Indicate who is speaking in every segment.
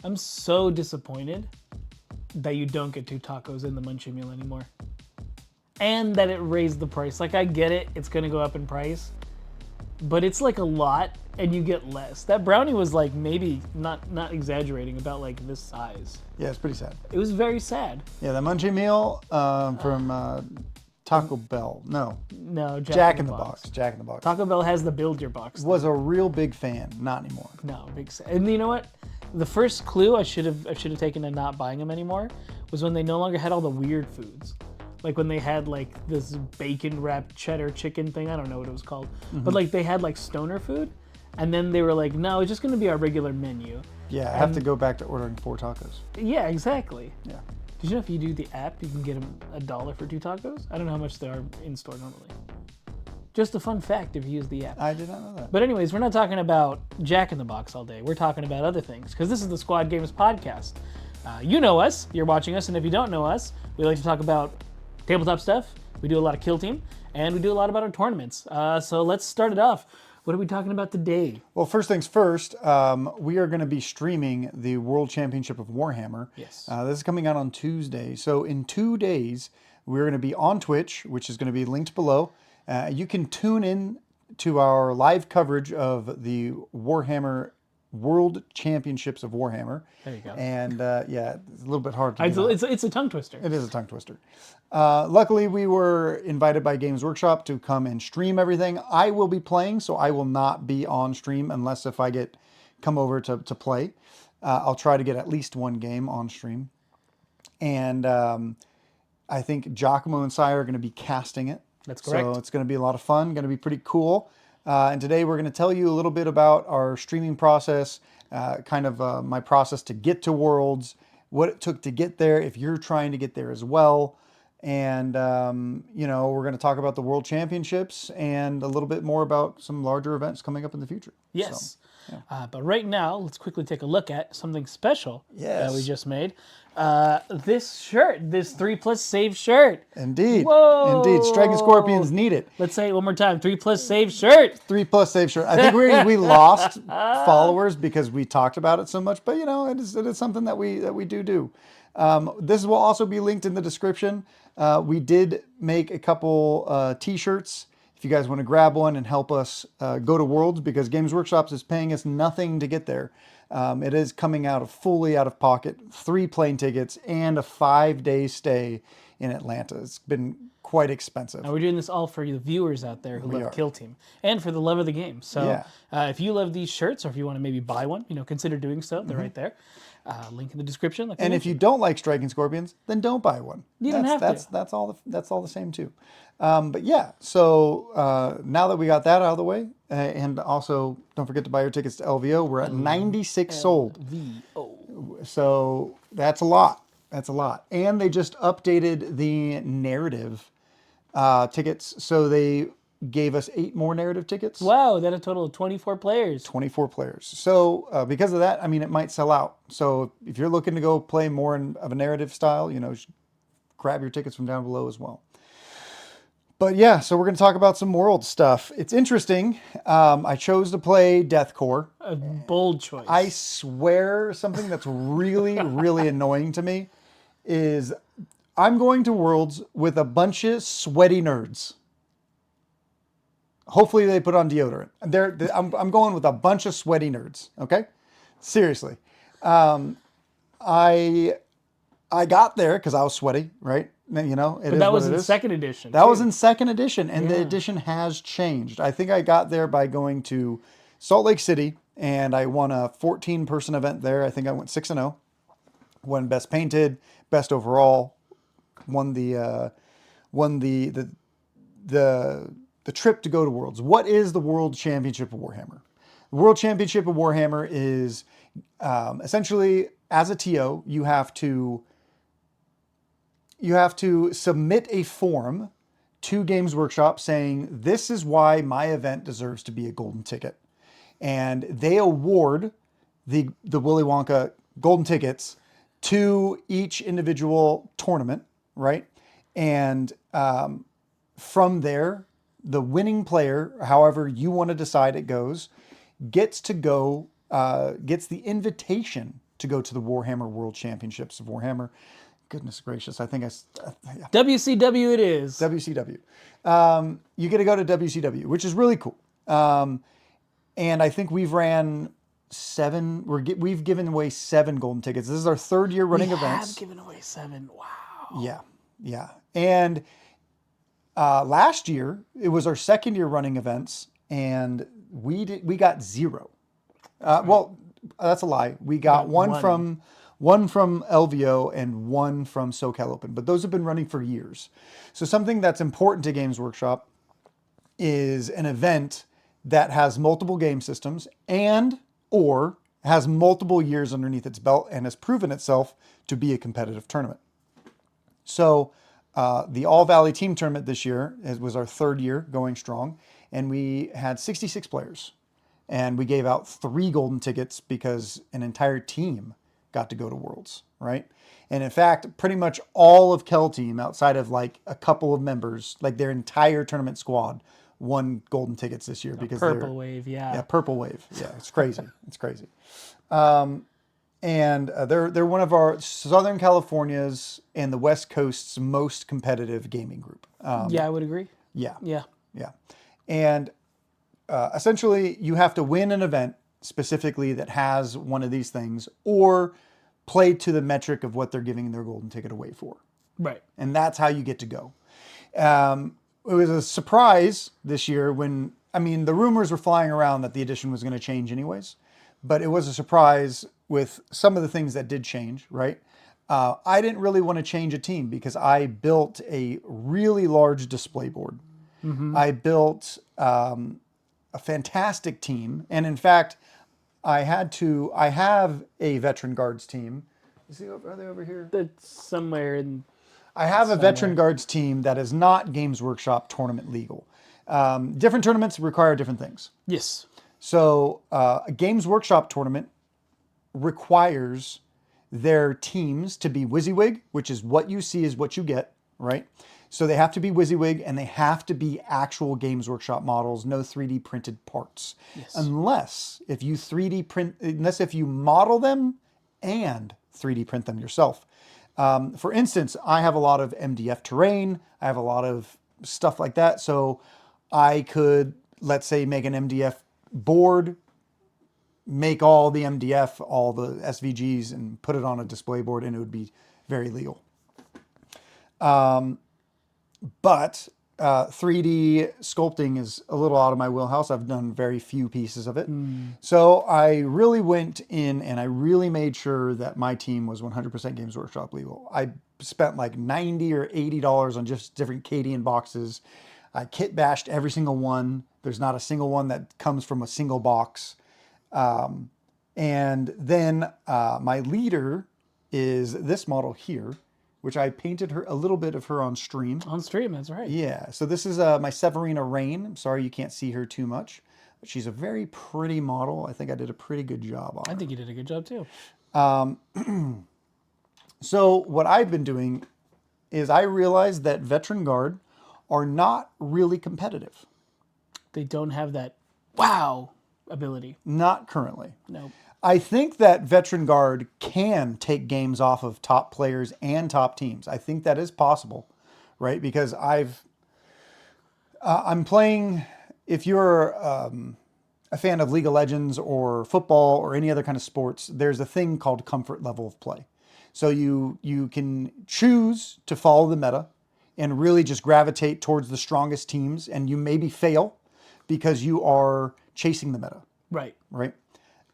Speaker 1: I'm so disappointed that you don't get 2 tacos in the Munchie meal anymore. And that it raised the price. Like, I get it, it's gonna go up in price, but it's like a lot and you get less. That brownie was like, maybe not exaggerating, about like this size.
Speaker 2: Yeah, it's pretty sad.
Speaker 1: It was very sad.
Speaker 2: Yeah, the Munchie meal from Taco Bell. No,
Speaker 1: No,
Speaker 2: Jack in the Box. Jack in the Box.
Speaker 1: Taco Bell has the build your box.
Speaker 2: Was a real big fan. Not anymore.
Speaker 1: No, big. And you know what? The first clue I should have taken to not buying them anymore was when they no longer had all the weird foods. Like when they had like this bacon wrapped cheddar chicken thing. I don't know what it was called, but like they had like stoner food, and then they were like, no, it's just going to be our regular menu.
Speaker 2: Yeah, I have to go back to ordering 4 tacos.
Speaker 1: Yeah, exactly.
Speaker 2: Yeah.
Speaker 1: Did you know if you do the app, you can get them $1 for 2 tacos? I don't know how much they are in store normally. Just a fun fact if you use the app.
Speaker 2: I did not know that.
Speaker 1: But anyways, we're not talking about Jack in the Box all day. We're talking about other things, because this is the Squad Games podcast. You know us, you're watching us, and if you don't know us, we like to talk about tabletop stuff. We do a lot of Kill Team, and we do a lot about our tournaments. So let's start it off. What are we talking about today?
Speaker 2: Well, first things first, we are going to be streaming the World Championship of Warhammer.
Speaker 1: Yes.
Speaker 2: This is coming out on Tuesday. So in 2 days, we're going to be on Twitch, which is going to be linked below. You can tune in to our live coverage of the Warhammer World Championships of Warhammer.
Speaker 1: There you go.
Speaker 2: And yeah, it's a little bit hard to do that.
Speaker 1: It's a tongue twister.
Speaker 2: It is a tongue twister. Luckily, we were invited by Games Workshop to come and stream everything. I will be playing, so I will not be on stream unless if I come over to play. I'll try to get at least 1 game on stream. And I think Giacomo and Sai are going to be casting it.
Speaker 1: That's correct.
Speaker 2: So it's going to be a lot of fun, going to be pretty cool. And today we're going to tell you a little bit about our streaming process, kind of my process to get to Worlds, what it took to get there, if you're trying to get there as well. And, you know, we're going to talk about the World Championships and a little bit more about some larger events coming up in the future.
Speaker 1: Yes. So, yeah. But right now, let's quickly take a look at something special that we just made. This shirt, this 3+ save shirt.
Speaker 2: Indeed.
Speaker 1: Whoa.
Speaker 2: Indeed. Striking Scorpions need it.
Speaker 1: Let's say it one more time. 3+ save shirt.
Speaker 2: 3+ save shirt. I think we lost followers because we talked about it so much, but you know, it is something that we do. This will also be linked in the description. We did make a couple t-shirts. If you guys want to grab one and help us go to Worlds, because Games Workshop is paying us nothing to get there. It is coming fully out of pocket, 3 plane tickets and a 5-day stay in Atlanta. It's been quite expensive.
Speaker 1: And we're doing this all for the viewers out there who love Kill Team and for the love of the game. So if you love these shirts, or if you want to maybe buy one, you know, consider doing so. They're right there. Link in the description. Like
Speaker 2: and if you don't like Striking Scorpions, then don't buy one.
Speaker 1: You don't have to.
Speaker 2: That's all the same too. But yeah, so now that we got that out of the way, and also don't forget to buy your tickets to LVO. We're at 96 sold. LVO. So that's a lot. That's a lot. And they just updated the narrative tickets. So they gave us 8 more narrative tickets.
Speaker 1: Wow, that a total of 24 players.
Speaker 2: 24 players. So because of that, I mean, it might sell out. So if you're looking to go play more of a narrative style, you know, grab your tickets from down below as well. But yeah, so we're going to talk about some World stuff. It's interesting. I chose to play Deathcore.
Speaker 1: A bold choice.
Speaker 2: I swear something that's really, really annoying to me is I'm going to Worlds with a bunch of sweaty nerds. Hopefully they put on deodorant. I'm going with a bunch of sweaty nerds, okay? Seriously. I got there because I was sweaty, right? You know,
Speaker 1: but that was in 2nd edition.
Speaker 2: That was in 2nd edition, and the edition has changed. I think I got there by going to Salt Lake City, and I won a 14-person event there. I think I went 6-0. Won best painted, best overall. Won the trip to go to Worlds. What is the World Championship of Warhammer? The World Championship of Warhammer is essentially, as a TO, you have to submit a form to Games Workshop saying, this is why my event deserves to be a golden ticket. And they award the Willy Wonka golden tickets to each individual tournament, right? And from there, the winning player, however you want to decide it goes, gets the invitation to go to the Warhammer World Championships of Warhammer. Goodness gracious, I think yeah.
Speaker 1: WCW it is.
Speaker 2: WCW. You get to go to WCW, which is really cool. And I think we've ran 7. We've given away 7 golden tickets. This is our 3rd year running events.
Speaker 1: We have given away 7. Wow.
Speaker 2: Yeah. And last year it was our 2nd year running events, and we got 0. Well, that's a lie. We got one from LVO and 1 from SoCal Open, but those have been running for years. So something that's important to Games Workshop is an event that has multiple game systems and or has multiple years underneath its belt and has proven itself to be a competitive tournament. So the All Valley Team Tournament this year was our 3rd year going strong, and we had 66 players. And we gave out 3 golden tickets because an entire team got to go to Worlds, right? And in fact, pretty much all of Kel Team, outside of like a couple of members, like their entire tournament squad, won golden tickets this year because
Speaker 1: Purple Wave,
Speaker 2: yeah, Purple Wave, yeah, it's crazy, it's crazy. And they're one of our Southern California's and the West Coast's most competitive gaming group.
Speaker 1: Yeah, I would agree.
Speaker 2: Yeah,
Speaker 1: Yeah.
Speaker 2: and essentially you have to win an event specifically that has one of these things, or play to the metric of what they're giving their golden ticket away for.
Speaker 1: Right.
Speaker 2: And that's how you get to go. It was a surprise this year when, the rumors were flying around that the edition was going to change anyways, but it was a surprise with some of the things that did change, right? I didn't really want to change a team because I built a really large display board. Mm-hmm. I built a fantastic team. And in fact, I have a Veteran Guards team. Are they over here?
Speaker 1: That's somewhere in...
Speaker 2: I have a Veteran Guards team that is not Games Workshop tournament legal. Different tournaments require different things.
Speaker 1: Yes.
Speaker 2: So a Games Workshop tournament requires their teams to be WYSIWYG, which is what you see is what you get, right? So they have to be WYSIWYG and they have to be actual Games Workshop models, no 3D printed parts. Yes. Unless if you model them and 3D print them yourself. For instance, I have a lot of MDF terrain. I have a lot of stuff like that. So I could, let's say, make an MDF board, make all the MDF, all the SVGs, and put it on a display board, and it would be very legal. But 3D sculpting is a little out of my wheelhouse. I've done very few pieces of it. So I really went in and I really made sure that my team was 100% Games Workshop legal. I spent like $90 or $80 on just different Cadian boxes. I kit bashed every single one. There's not a single one that comes from a single box. And then my leader is this model here, which I painted a little bit of her on stream.
Speaker 1: On stream, that's right.
Speaker 2: Yeah, so this is my Severina Rain. I'm sorry you can't see her too much, but she's a very pretty model. I think I did a pretty good job on her.
Speaker 1: I think you did a good job too.
Speaker 2: So what I've been doing is I realized that Veteran Guard are not really competitive.
Speaker 1: They don't have that wow ability.
Speaker 2: Not currently.
Speaker 1: No.
Speaker 2: I think that Veteran Guard can take games off of top players and top teams. I think that is possible, right? Because I'm playing, if you're a fan of League of Legends or football or any other kind of sports, there's a thing called comfort level of play. So you can choose to follow the meta and really just gravitate towards the strongest teams, and you maybe fail because you are chasing the meta.
Speaker 1: Right.
Speaker 2: Right?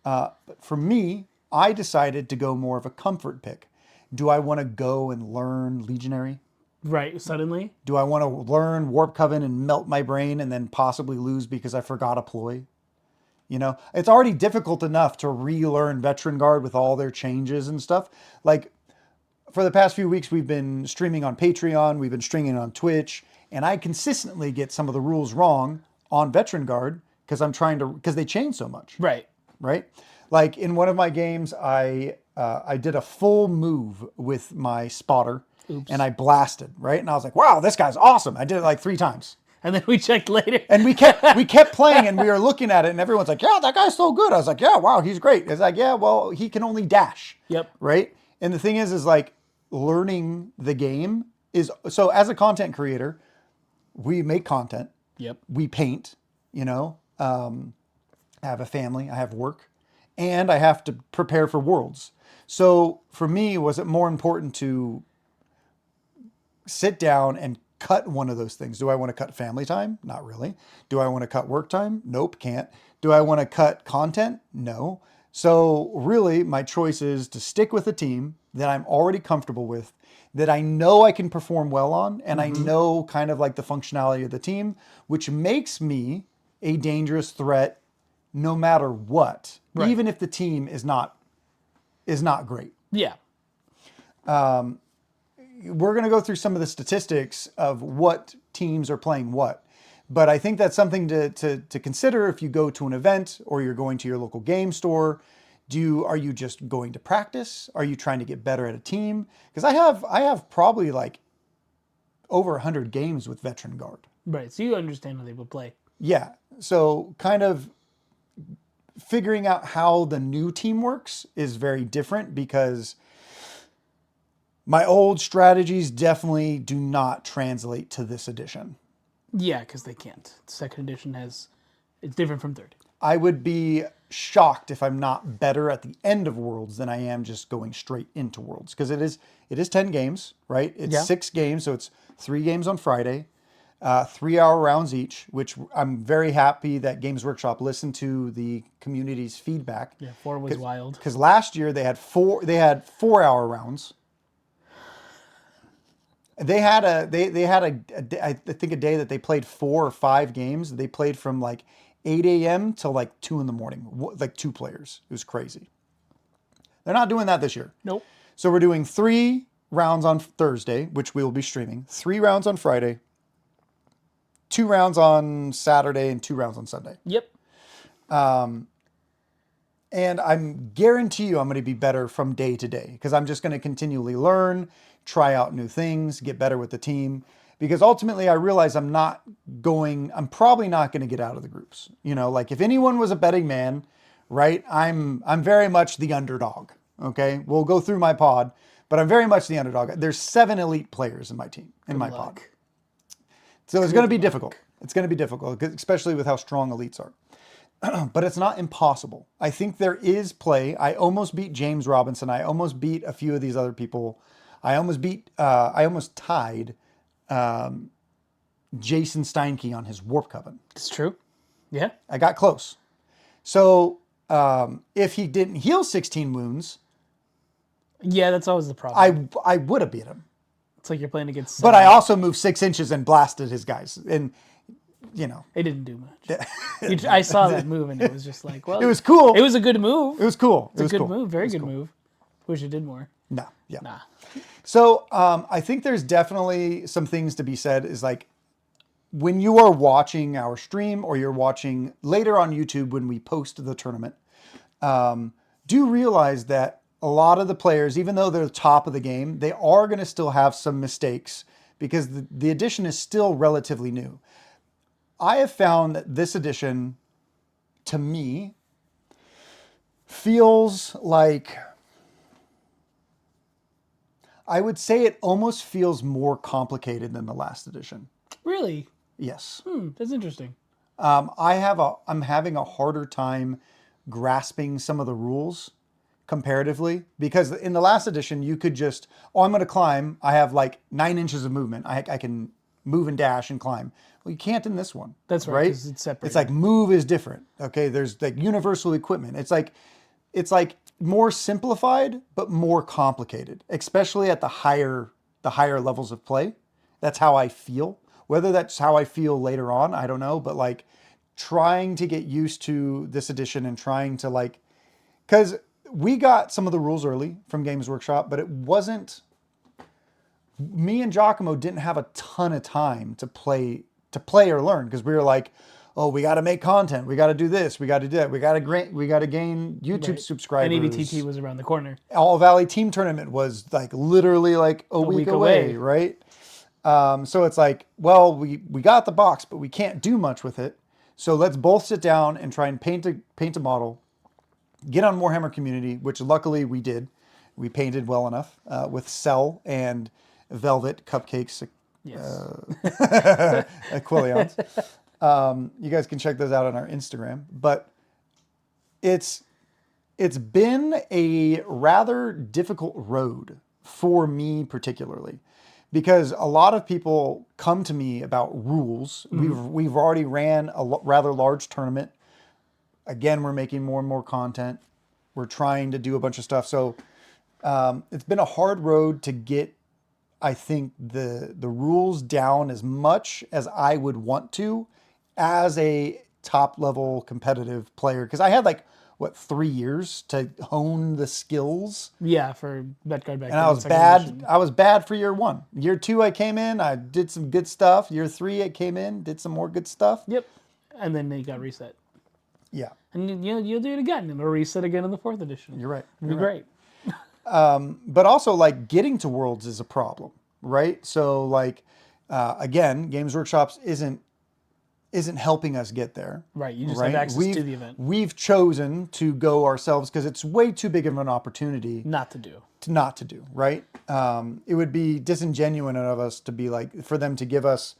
Speaker 2: But for me, I decided to go more of a comfort pick. Do I want to go and learn Legionary?
Speaker 1: Right, suddenly?
Speaker 2: Do I want to learn Warp Coven and melt my brain and then possibly lose because I forgot a ploy? You know, it's already difficult enough to relearn Veteran Guard with all their changes and stuff. Like, for the past few weeks, we've been streaming on Patreon, we've been streaming on Twitch, and I consistently get some of the rules wrong on Veteran Guard because they change so much.
Speaker 1: Right.
Speaker 2: Right? Like in one of my games, I did a full move with my spotter. Oops. And I blasted, right? And I was like, wow, this guy's awesome. I did it like 3 times.
Speaker 1: And then we checked later.
Speaker 2: And we kept playing, and we were looking at it, and everyone's like, yeah, that guy's so good. I was like, yeah, wow, he's great. It's like, yeah, well, he can only dash.
Speaker 1: Yep.
Speaker 2: Right? And the thing is like learning the game is, so as a content creator, we make content.
Speaker 1: Yep.
Speaker 2: We paint, I have a family, I have work, and I have to prepare for Worlds. So for me, was it more important to sit down and cut one of those things? Do I want to cut family time? Not really. Do I want to cut work time? Nope, can't. Do I want to cut content? No. So really, my choice is to stick with a team that I'm already comfortable with, that I know I can perform well on, and I know kind of like the functionality of the team, which makes me a dangerous threat no matter what, even if the team is not great.
Speaker 1: Yeah.
Speaker 2: We're going to go through some of the statistics of what teams are playing what. But I think that's something to consider if you go to an event or you're going to your local game store. Are you just going to practice? Are you trying to get better at a team? Because I have probably like over 100 games with Veteran Guard.
Speaker 1: Right. So you understand how they would play.
Speaker 2: Yeah. So kind of figuring out how the new team works is very different, because my old strategies definitely do not translate to this edition.
Speaker 1: Yeah, because they can't. Second edition it's different from third.
Speaker 2: I would be shocked if I'm not better at the end of Worlds than I am just going straight into Worlds, because it is 10 games, right? It's 6 games, so it's 3 games on Friday, 3-hour rounds each, which I'm very happy that Games Workshop listened to the community's feedback.
Speaker 1: Yeah, 4 was wild.
Speaker 2: Because last year they had 4-hour rounds. They had I think a day that they played 4 or 5 games. They played from like 8 a.m. till like 2 in the morning, like 2 players. It was crazy. They're not doing that this year.
Speaker 1: Nope.
Speaker 2: So we're doing 3 rounds on Thursday, which we will be streaming, 3 rounds on Friday, 2 rounds on Saturday, and 2 rounds on Sunday.
Speaker 1: Yep.
Speaker 2: And I'm guarantee you I'm going to be better from day to day, because I'm just going to continually learn, try out new things, get better with the team. Because ultimately I realize I'm probably not going to get out of the groups. Like if anyone was a betting man, right? I'm very much the underdog. Okay. We'll go through my pod, but I'm very much the underdog. There's 7 elite players in my team, in my pod. So it's going to be difficult. It's going to be difficult, especially with how strong elites are. But it's not impossible. I think there is play. I almost beat James Robinson. I almost beat a few of these other people. I almost tied Jason Steinke on his Warp Coven.
Speaker 1: It's true. Yeah.
Speaker 2: I got close. So if he didn't heal 16 wounds,
Speaker 1: yeah, that's always the problem.
Speaker 2: I would have beat him.
Speaker 1: It's like you're playing against
Speaker 2: But I also moved 6 inches and blasted his guys. And,
Speaker 1: it didn't do much. I saw that move, and it was just like, well.
Speaker 2: It was cool.
Speaker 1: It was a good move.
Speaker 2: It was cool.
Speaker 1: It was a good move. Very good move. Wish it did more.
Speaker 2: No. Yeah.
Speaker 1: Nah.
Speaker 2: So I think there's definitely some things to be said, is like when you are watching our stream or you're watching later on YouTube when we post the tournament, do realize that a lot of the players, even though they're top of the game, they are going to still have some mistakes, because the edition is still relatively new. I have found that this edition, to me, feels like, I would say it almost feels more complicated than the last edition.
Speaker 1: Really?
Speaker 2: Yes.
Speaker 1: That's interesting.
Speaker 2: I'm having a harder time grasping some of the rules comparatively, because in the last edition you could just, I'm going to climb. I have like 9 inches of movement. I can move and dash and climb. Well, you can't in this one.
Speaker 1: That's right. 'Cause it's separate.
Speaker 2: It's like move is different. Okay, there's like universal equipment. It's like more simplified but more complicated, especially at the higher levels of play. That's how I feel. Whether that's how I feel later on, I don't know. But like trying to get used to this edition and trying to because we got some of the rules early from Games Workshop, but it wasn't. Me and Giacomo didn't have a ton of time to play or learn, because we were like, oh, we got to make content. We got to do this. We got to do that. We got to gain YouTube subscribers.
Speaker 1: And EBTT was around the corner.
Speaker 2: All Valley Team Tournament was like literally like a week away, right? So it's like, well, we got the box, but we can't do much with it. So let's both sit down and try and paint a model, get on Warhammer Community, which luckily we did. We painted well enough with cell and velvet cupcakes,
Speaker 1: Yes.
Speaker 2: Aquilions. You guys can check those out on our Instagram. But it's been a rather difficult road for me particularly, because a lot of people come to me about rules. We've already ran a rather large tournament. Again, we're making more and more content. We're trying to do a bunch of stuff. So it's been a hard road to get, I think, the rules down as much as I would want to as a top level competitive player. Because I had like, 3 years to hone the skills.
Speaker 1: Yeah, for Betcard back
Speaker 2: And I was bad. I was bad for year 1. Year 2, I came in. I did some good stuff. Year 3, I came in, did some more good stuff.
Speaker 1: Yep. And then they got reset.
Speaker 2: Yeah,
Speaker 1: And you'll do it again, and it'll reset again in the 4th edition.
Speaker 2: you're right.
Speaker 1: It'll be great.
Speaker 2: But also, like, getting to Worlds is a problem, right? So, like, again, Games Workshops isn't helping us get there.
Speaker 1: Right. You just have access to the event.
Speaker 2: We've chosen to go ourselves because it's way too big of an opportunity
Speaker 1: Not to do.
Speaker 2: not to do, right? It would be disingenuous of us to be like, for them to give us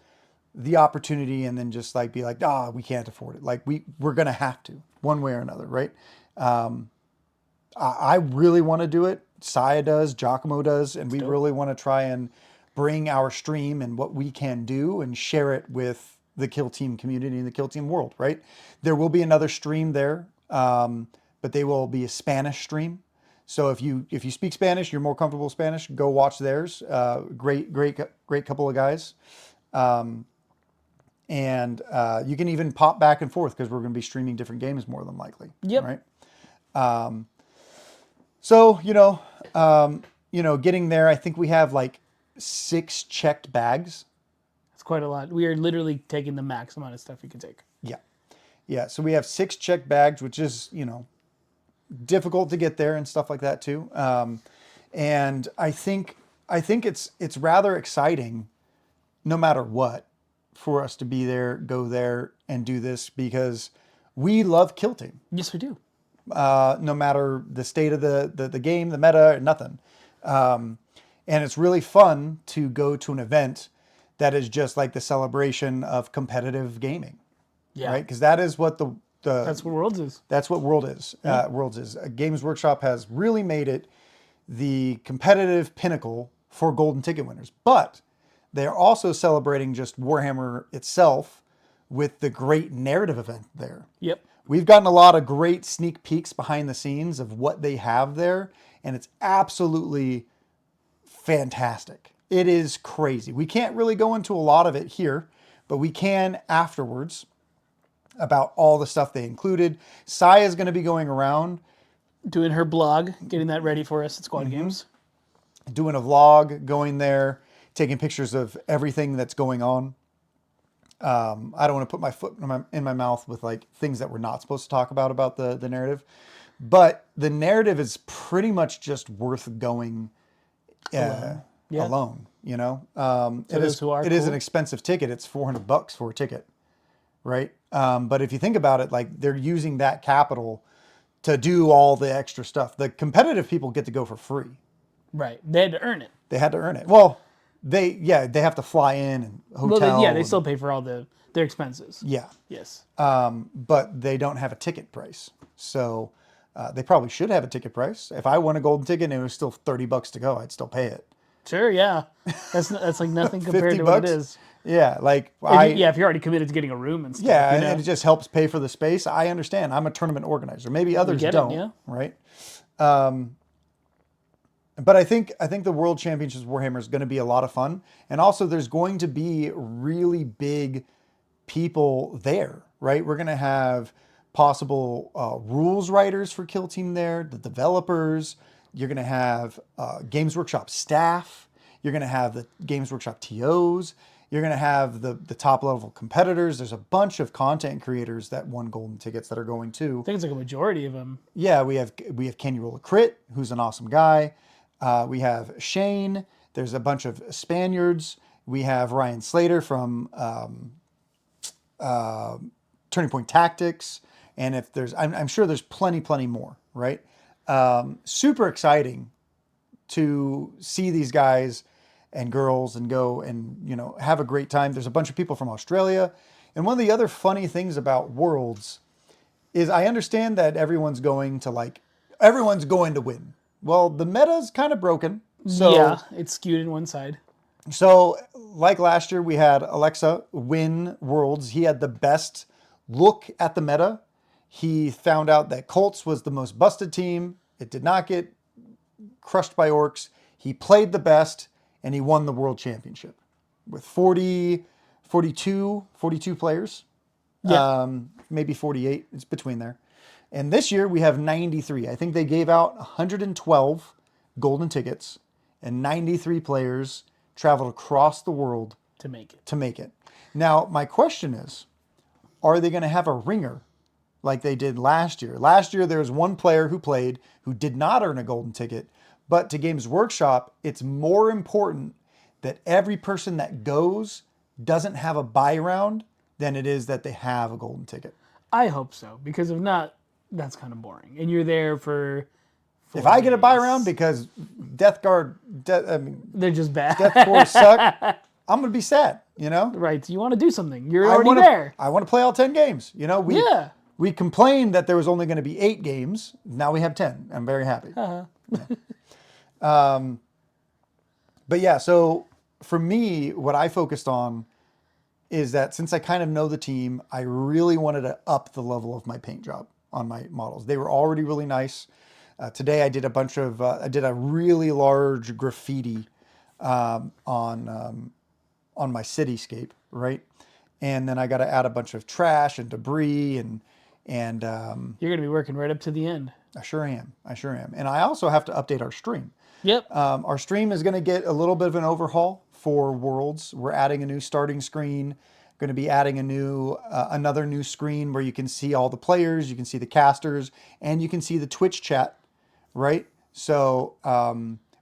Speaker 2: the opportunity and then just like be like, we can't afford it. Like we're going to have to one way or another, right? I really want to do it. Saya does, Giacomo does, and we really want to try and bring our stream and what we can do and share it with the Kill Team community and the Kill Team world, right? There will be another stream there, but they will be a Spanish stream. So if you speak Spanish, you're more comfortable with Spanish, go watch theirs. Great couple of guys. And you can even pop back and forth because we're going to be streaming different games more than likely.
Speaker 1: Yep.
Speaker 2: Right. So, getting there, I think we have like 6 checked bags.
Speaker 1: It's quite a lot. We are literally taking the max amount of stuff you can take.
Speaker 2: Yeah. Yeah. So we have 6 checked bags, which is, difficult to get there and stuff like that too. And I think it's rather exciting no matter what for us to be there, go there and do this because we love kilting.
Speaker 1: Yes, we do.
Speaker 2: No matter the state of the game, the meta, nothing. And it's really fun to go to an event that is just like the celebration of competitive gaming.
Speaker 1: Yeah.
Speaker 2: Right? Because that is what
Speaker 1: that's what Worlds is.
Speaker 2: That's what World is. Worlds is. Games Workshop has really made it the competitive pinnacle for golden ticket winners. But they are also celebrating just Warhammer itself with the great narrative event there.
Speaker 1: Yep.
Speaker 2: We've gotten a lot of great sneak peeks behind the scenes of what they have there, and it's absolutely fantastic. It is crazy. We can't really go into a lot of it here, but we can afterwards about all the stuff they included. Saya is going to be going around
Speaker 1: doing her blog, getting that ready for us at Squad Games.
Speaker 2: Doing a vlog, going there, taking pictures of everything that's going on. I don't want to put my foot in my mouth with like things that we're not supposed to talk about the narrative, but the narrative is pretty much just worth going alone. It is an expensive ticket. It's $400 for a ticket, right? But if you think about it, like they're using that capital to do all the extra stuff. The competitive people get to go for free.
Speaker 1: Right. They had to earn it.
Speaker 2: They had to earn it. Well, they have to fly in and hotel.
Speaker 1: Well, they still pay for all their expenses.
Speaker 2: Yeah.
Speaker 1: Yes.
Speaker 2: But they don't have a ticket price. So they probably should have a ticket price. If I won a golden ticket and it was still $30 to go, I'd still pay it.
Speaker 1: Sure, yeah. That's like nothing compared to what it is.
Speaker 2: Yeah, like
Speaker 1: if you're already committed to getting a room and stuff.
Speaker 2: Yeah, and it just helps pay for the space. I understand. I'm a tournament organizer. Maybe others don't, right? But I think the World Championships of Warhammer is going to be a lot of fun, and also there's going to be really big people there, right? We're going to have possible rules writers for Kill Team there, the developers. You're going to have Games Workshop staff. You're going to have the Games Workshop TOs. You're going to have the top level competitors. There's a bunch of content creators that won golden tickets that are going too.
Speaker 1: I think it's like a majority of them.
Speaker 2: Yeah, we have Can You Roll a Crit, who's an awesome guy. We have Shane. There's a bunch of Spaniards. We have Ryan Slater from Turning Point Tactics. And if there's, I'm sure there's plenty more, right? Super exciting to see these guys and girls and go and, you know, have a great time. There's a bunch of people from Australia. And one of the other funny things about Worlds is I understand that everyone's going to win. Well, the meta's kind of broken. So,
Speaker 1: yeah, it's skewed in one side.
Speaker 2: So like last year, we had Alexa win Worlds. He had the best look at the meta. He found out that Colts was the most busted team. It did not get crushed by orcs. He played the best, and he won the World Championship with 42 players.
Speaker 1: Yeah.
Speaker 2: Maybe 48. It's between there. And this year we have 93. I think they gave out 112 golden tickets, and 93 players traveled across the world
Speaker 1: To make it.
Speaker 2: to make it. Now, my question is, are they going to have a ringer like they did last year? Last year, there was one player who played who did not earn a golden ticket, but to Games Workshop, it's more important that every person that goes doesn't have a buy round than it is that they have a golden ticket.
Speaker 1: I hope so, because if not, that's kind of boring. And you're there for 4
Speaker 2: If I get a buy
Speaker 1: days.
Speaker 2: round because Death
Speaker 1: They're just bad.
Speaker 2: Force suck, I'm going to be sad, you know?
Speaker 1: Right. You want to do something. You're already there.
Speaker 2: I want to play all 10 games. You know,
Speaker 1: Yeah.
Speaker 2: we complained that there was only going to be 8 games. Now we have 10. I'm very happy. But yeah, so for me, what I focused on is that since I kind of know the team, I really wanted to up the level of my paint job on my models. They were already really nice. Today I did a bunch of, I did a really large graffiti on my cityscape, right? And then I got to add a bunch of trash and debris and
Speaker 1: You're going to be working right up to the end.
Speaker 2: I sure am. And I also have to update our stream.
Speaker 1: Yep.
Speaker 2: Our stream is going to get a little bit of an overhaul for Worlds. We're adding a new starting screen. Going to be adding another new screen where you can see all the players, you can see the casters, and you can see the Twitch chat, right? So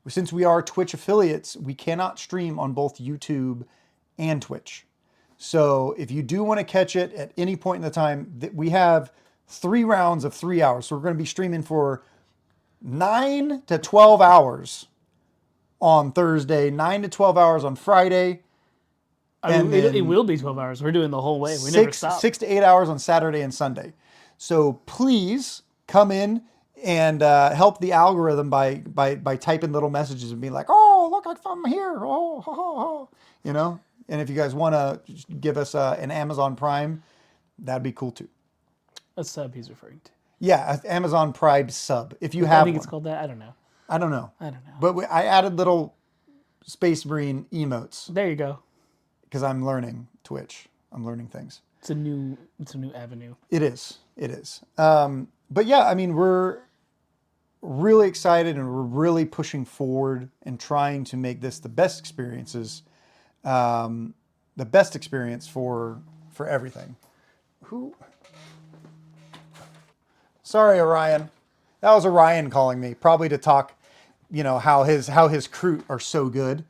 Speaker 2: since we are Twitch affiliates, we cannot stream on both YouTube and Twitch. So if you do want to catch it at any point in the time, we have 3 rounds of 3 hours. So we're going to be streaming for 9 to 12 hours on Thursday, 9 to 12 hours on Friday.
Speaker 1: I mean, it will be 12 hours. We're doing the whole way. We never stop.
Speaker 2: 6 to 8 hours on Saturday and Sunday. So please come in and help the algorithm by typing little messages and being like, oh, look, I'm here. Oh, ho, ho, ho. You know? And if you guys want to give us an Amazon Prime, that'd be cool too.
Speaker 1: A sub he's referring to.
Speaker 2: Yeah, Amazon Prime sub. If you have
Speaker 1: I think
Speaker 2: one.
Speaker 1: it's called that. I don't know.
Speaker 2: I don't know.
Speaker 1: But
Speaker 2: I added little Space Marine emotes
Speaker 1: there you go.
Speaker 2: because I'm learning Twitch. I'm learning things.
Speaker 1: It's a new avenue.
Speaker 2: It is. But yeah, I mean, we're really excited and we're really pushing forward and trying to make this the best experience for everything. Sorry, Orion. That was Orion calling me, probably to talk, how his Kroot are so good.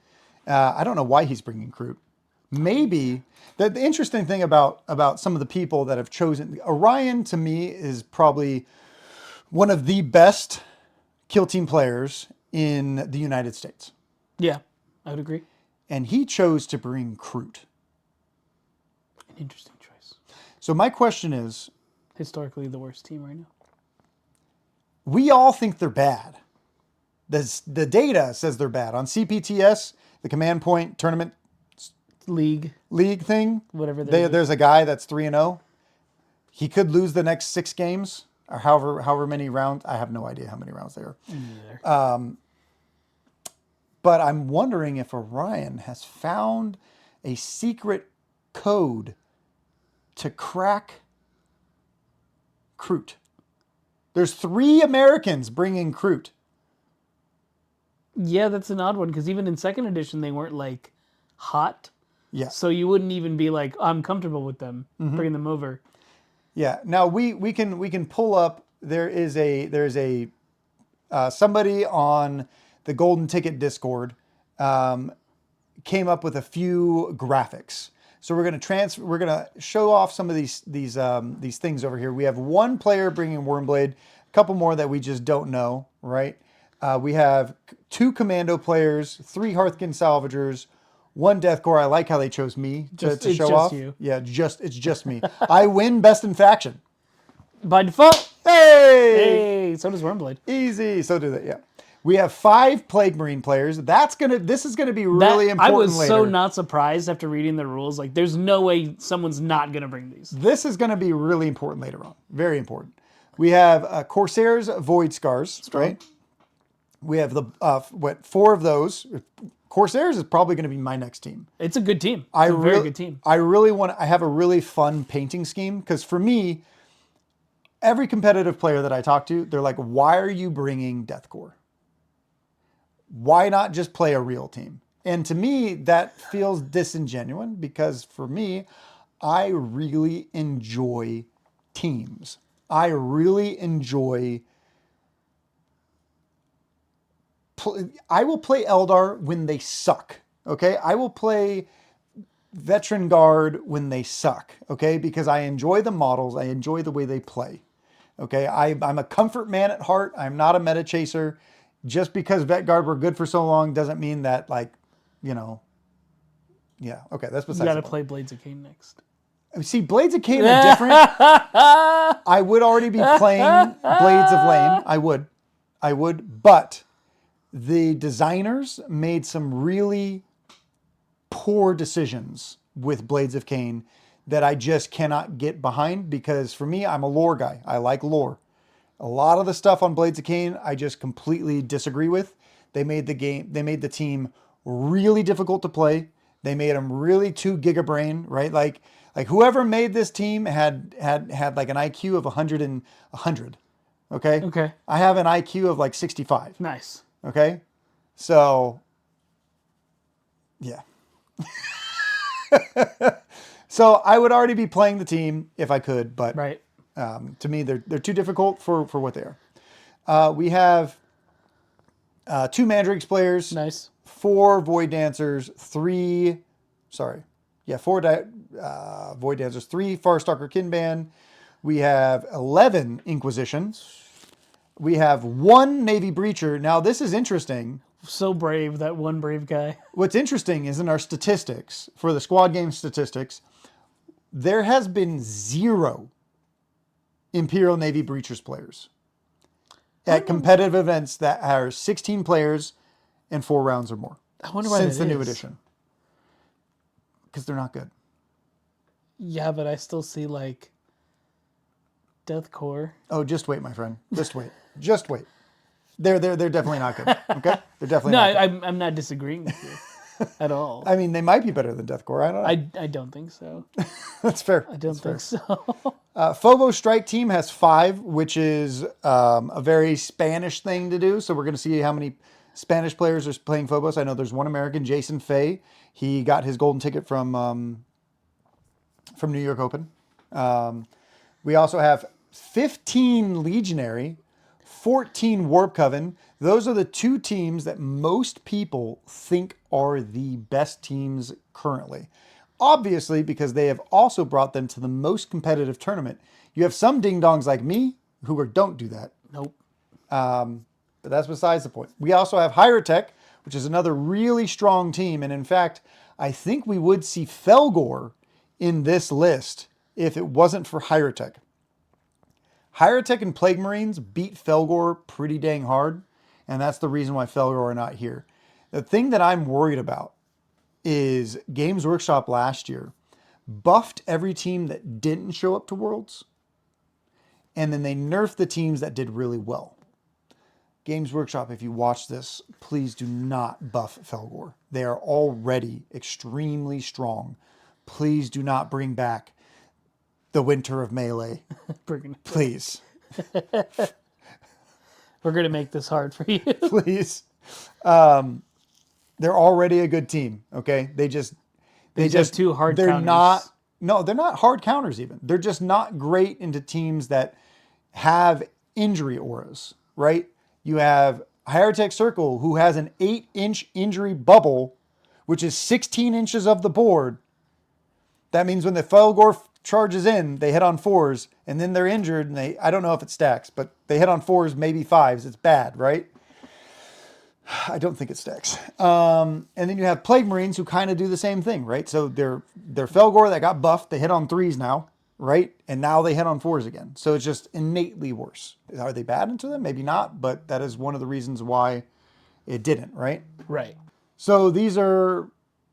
Speaker 2: I don't know why he's bringing Kroot. Maybe the interesting thing about some of the people that have chosen Orion, to me, is probably one of the best kill team players in the United States.
Speaker 1: Yeah, I would agree.
Speaker 2: And he chose to bring Kroot.
Speaker 1: An interesting choice.
Speaker 2: So my question is,
Speaker 1: Historically, the worst team right now.
Speaker 2: we all think they're bad. The data says they're bad. On CPTS, the Command Point Tournament
Speaker 1: League
Speaker 2: thing,
Speaker 1: whatever.
Speaker 2: there's a guy that's 3-0. He could lose the next 6 games or however many rounds. I have no idea how many rounds there are. But I'm wondering if Orion has found a secret code to crack Kroot. There's 3 Americans bringing Kroot.
Speaker 1: Yeah, that's an odd one because even in second edition they weren't like hot.
Speaker 2: Yeah.
Speaker 1: So you wouldn't even be like, I'm comfortable with them bringing them over.
Speaker 2: Yeah. Now we can pull up. There's a somebody on the Golden Ticket Discord came up with a few graphics. So we're gonna show off some of these things over here. We have one player bringing Wormblade, a couple more that we just don't know, right? We have 2 Commando players, 3 Hearthkin Salvagers, 1 Deathcore. I like how they chose me to show off.
Speaker 1: You.
Speaker 2: Yeah, it's just me. I win best in faction.
Speaker 1: By default.
Speaker 2: Hey!
Speaker 1: So does Wormblade.
Speaker 2: Easy. So do that, yeah. We have 5 Plague Marine players. This is gonna be really important.
Speaker 1: I was
Speaker 2: later.
Speaker 1: so not surprised after reading the rules. Like, there's no way someone's not gonna bring these.
Speaker 2: This is gonna be really important later on. Very important. We have Corsairs Void Scars, right? We have the 4 of those. Corsairs is probably going to be my next team.
Speaker 1: It's a good team. It's a very good team.
Speaker 2: I have a really fun painting scheme because for me, every competitive player that I talk to, they're like, why are you bringing Deathcore? Why not just play a real team? And to me, that feels disingenuous because for me, I really enjoy teams. I really enjoy... I will play Eldar when they suck, okay? I will play Veteran Guard when they suck, okay? Because I enjoy the models. I enjoy the way they play, okay? I'm a comfort man at heart. I'm not a meta chaser. Just because Vet Guard were good for so long doesn't mean that, like, you know... Yeah, okay, that's besides the point.
Speaker 1: You gotta play Blades of Cain next.
Speaker 2: See, Blades of Cain are different. I would already be playing Blades of Lame. I would, but... The designers made some really poor decisions with Blades of Cain that I just cannot get behind because for me, I'm a lore guy. I like lore. A lot of the stuff on Blades of Cain, I just completely disagree with. They made the team really difficult to play. They made them really too gigabrain, right? Like whoever made this team had like an IQ of 100. Okay.
Speaker 1: Okay.
Speaker 2: I have an IQ of like 65.
Speaker 1: Nice.
Speaker 2: Okay, so, yeah. So I would already be playing the team if I could, but
Speaker 1: right.
Speaker 2: To me, they're too difficult for what they are. We have 2 Mandrakes players.
Speaker 1: Nice.
Speaker 2: 4 Void Dancers, 4 Void Dancers, 3 Farstalker Kinban. We have 11 Inquisition. We have 1 Navy Breacher. Now, this is interesting.
Speaker 1: So brave, that one brave guy.
Speaker 2: What's interesting is in our statistics, for the squad game statistics, there has been 0 Imperial Navy Breachers players at competitive events that are 16 players and 4 rounds or more.
Speaker 1: I wonder why
Speaker 2: since
Speaker 1: that
Speaker 2: the new
Speaker 1: is.
Speaker 2: edition. Because they're not good.
Speaker 1: Yeah, but I still see, like, Deathcore.
Speaker 2: Oh, just wait, my friend. Just wait. Just wait. They're definitely not good. Okay, they're definitely
Speaker 1: No,
Speaker 2: not good.
Speaker 1: I'm not disagreeing with you at all.
Speaker 2: I mean, they might be better than Deathcore. I don't know.
Speaker 1: I don't think so.
Speaker 2: That's fair.
Speaker 1: I don't think so.
Speaker 2: Phobos Strike Team has 5, which is a very Spanish thing to do. So we're going to see how many Spanish players are playing Phobos. I know there's 1 American, Jason Fay. He got his golden ticket from New York Open. We also have 15 Legionary, 14 Warp Coven. Those are the 2 teams that most people think are the best teams currently. Obviously, because they have also brought them to the most competitive tournament. You have some ding-dongs like me who don't do that.
Speaker 1: Nope.
Speaker 2: But that's besides the point. We also have Hieratech, which is another really strong team. And in fact, I think we would see Felgor in this list if it wasn't for Hieratech. Hieratech and Plague Marines beat Felgor pretty dang hard, and that's the reason why Felgor are not here. The thing that I'm worried about is Games Workshop last year buffed every team that didn't show up to Worlds, and then they nerfed the teams that did really well. Games Workshop, if you watch this, please do not buff Felgor. They are already extremely strong. Please do not bring back the Winter of Melee. Please.
Speaker 1: We're going to make this hard for you.
Speaker 2: Please. They're already a good team, okay? They just
Speaker 1: 2 hard
Speaker 2: they're
Speaker 1: counters.
Speaker 2: They're not hard counters even. They're just not great into teams that have injury auras, right? You have Hieratech Circle, who has an 8-inch injury bubble which is 16 inches of the board. That means when the Felgor charges in, they hit on 4s, and then they're injured, and I don't know if it stacks, but they hit on 4s, maybe 5s. It's bad, right? I don't think it stacks. And then you have Plague Marines who kind of do the same thing, right? So they're Felgor that got buffed. They hit on 3s now, right? And now they hit on 4s again. So it's just innately worse. Are they bad into them? Maybe not, but that is one of the reasons why it didn't, right?
Speaker 1: Right.
Speaker 2: So these are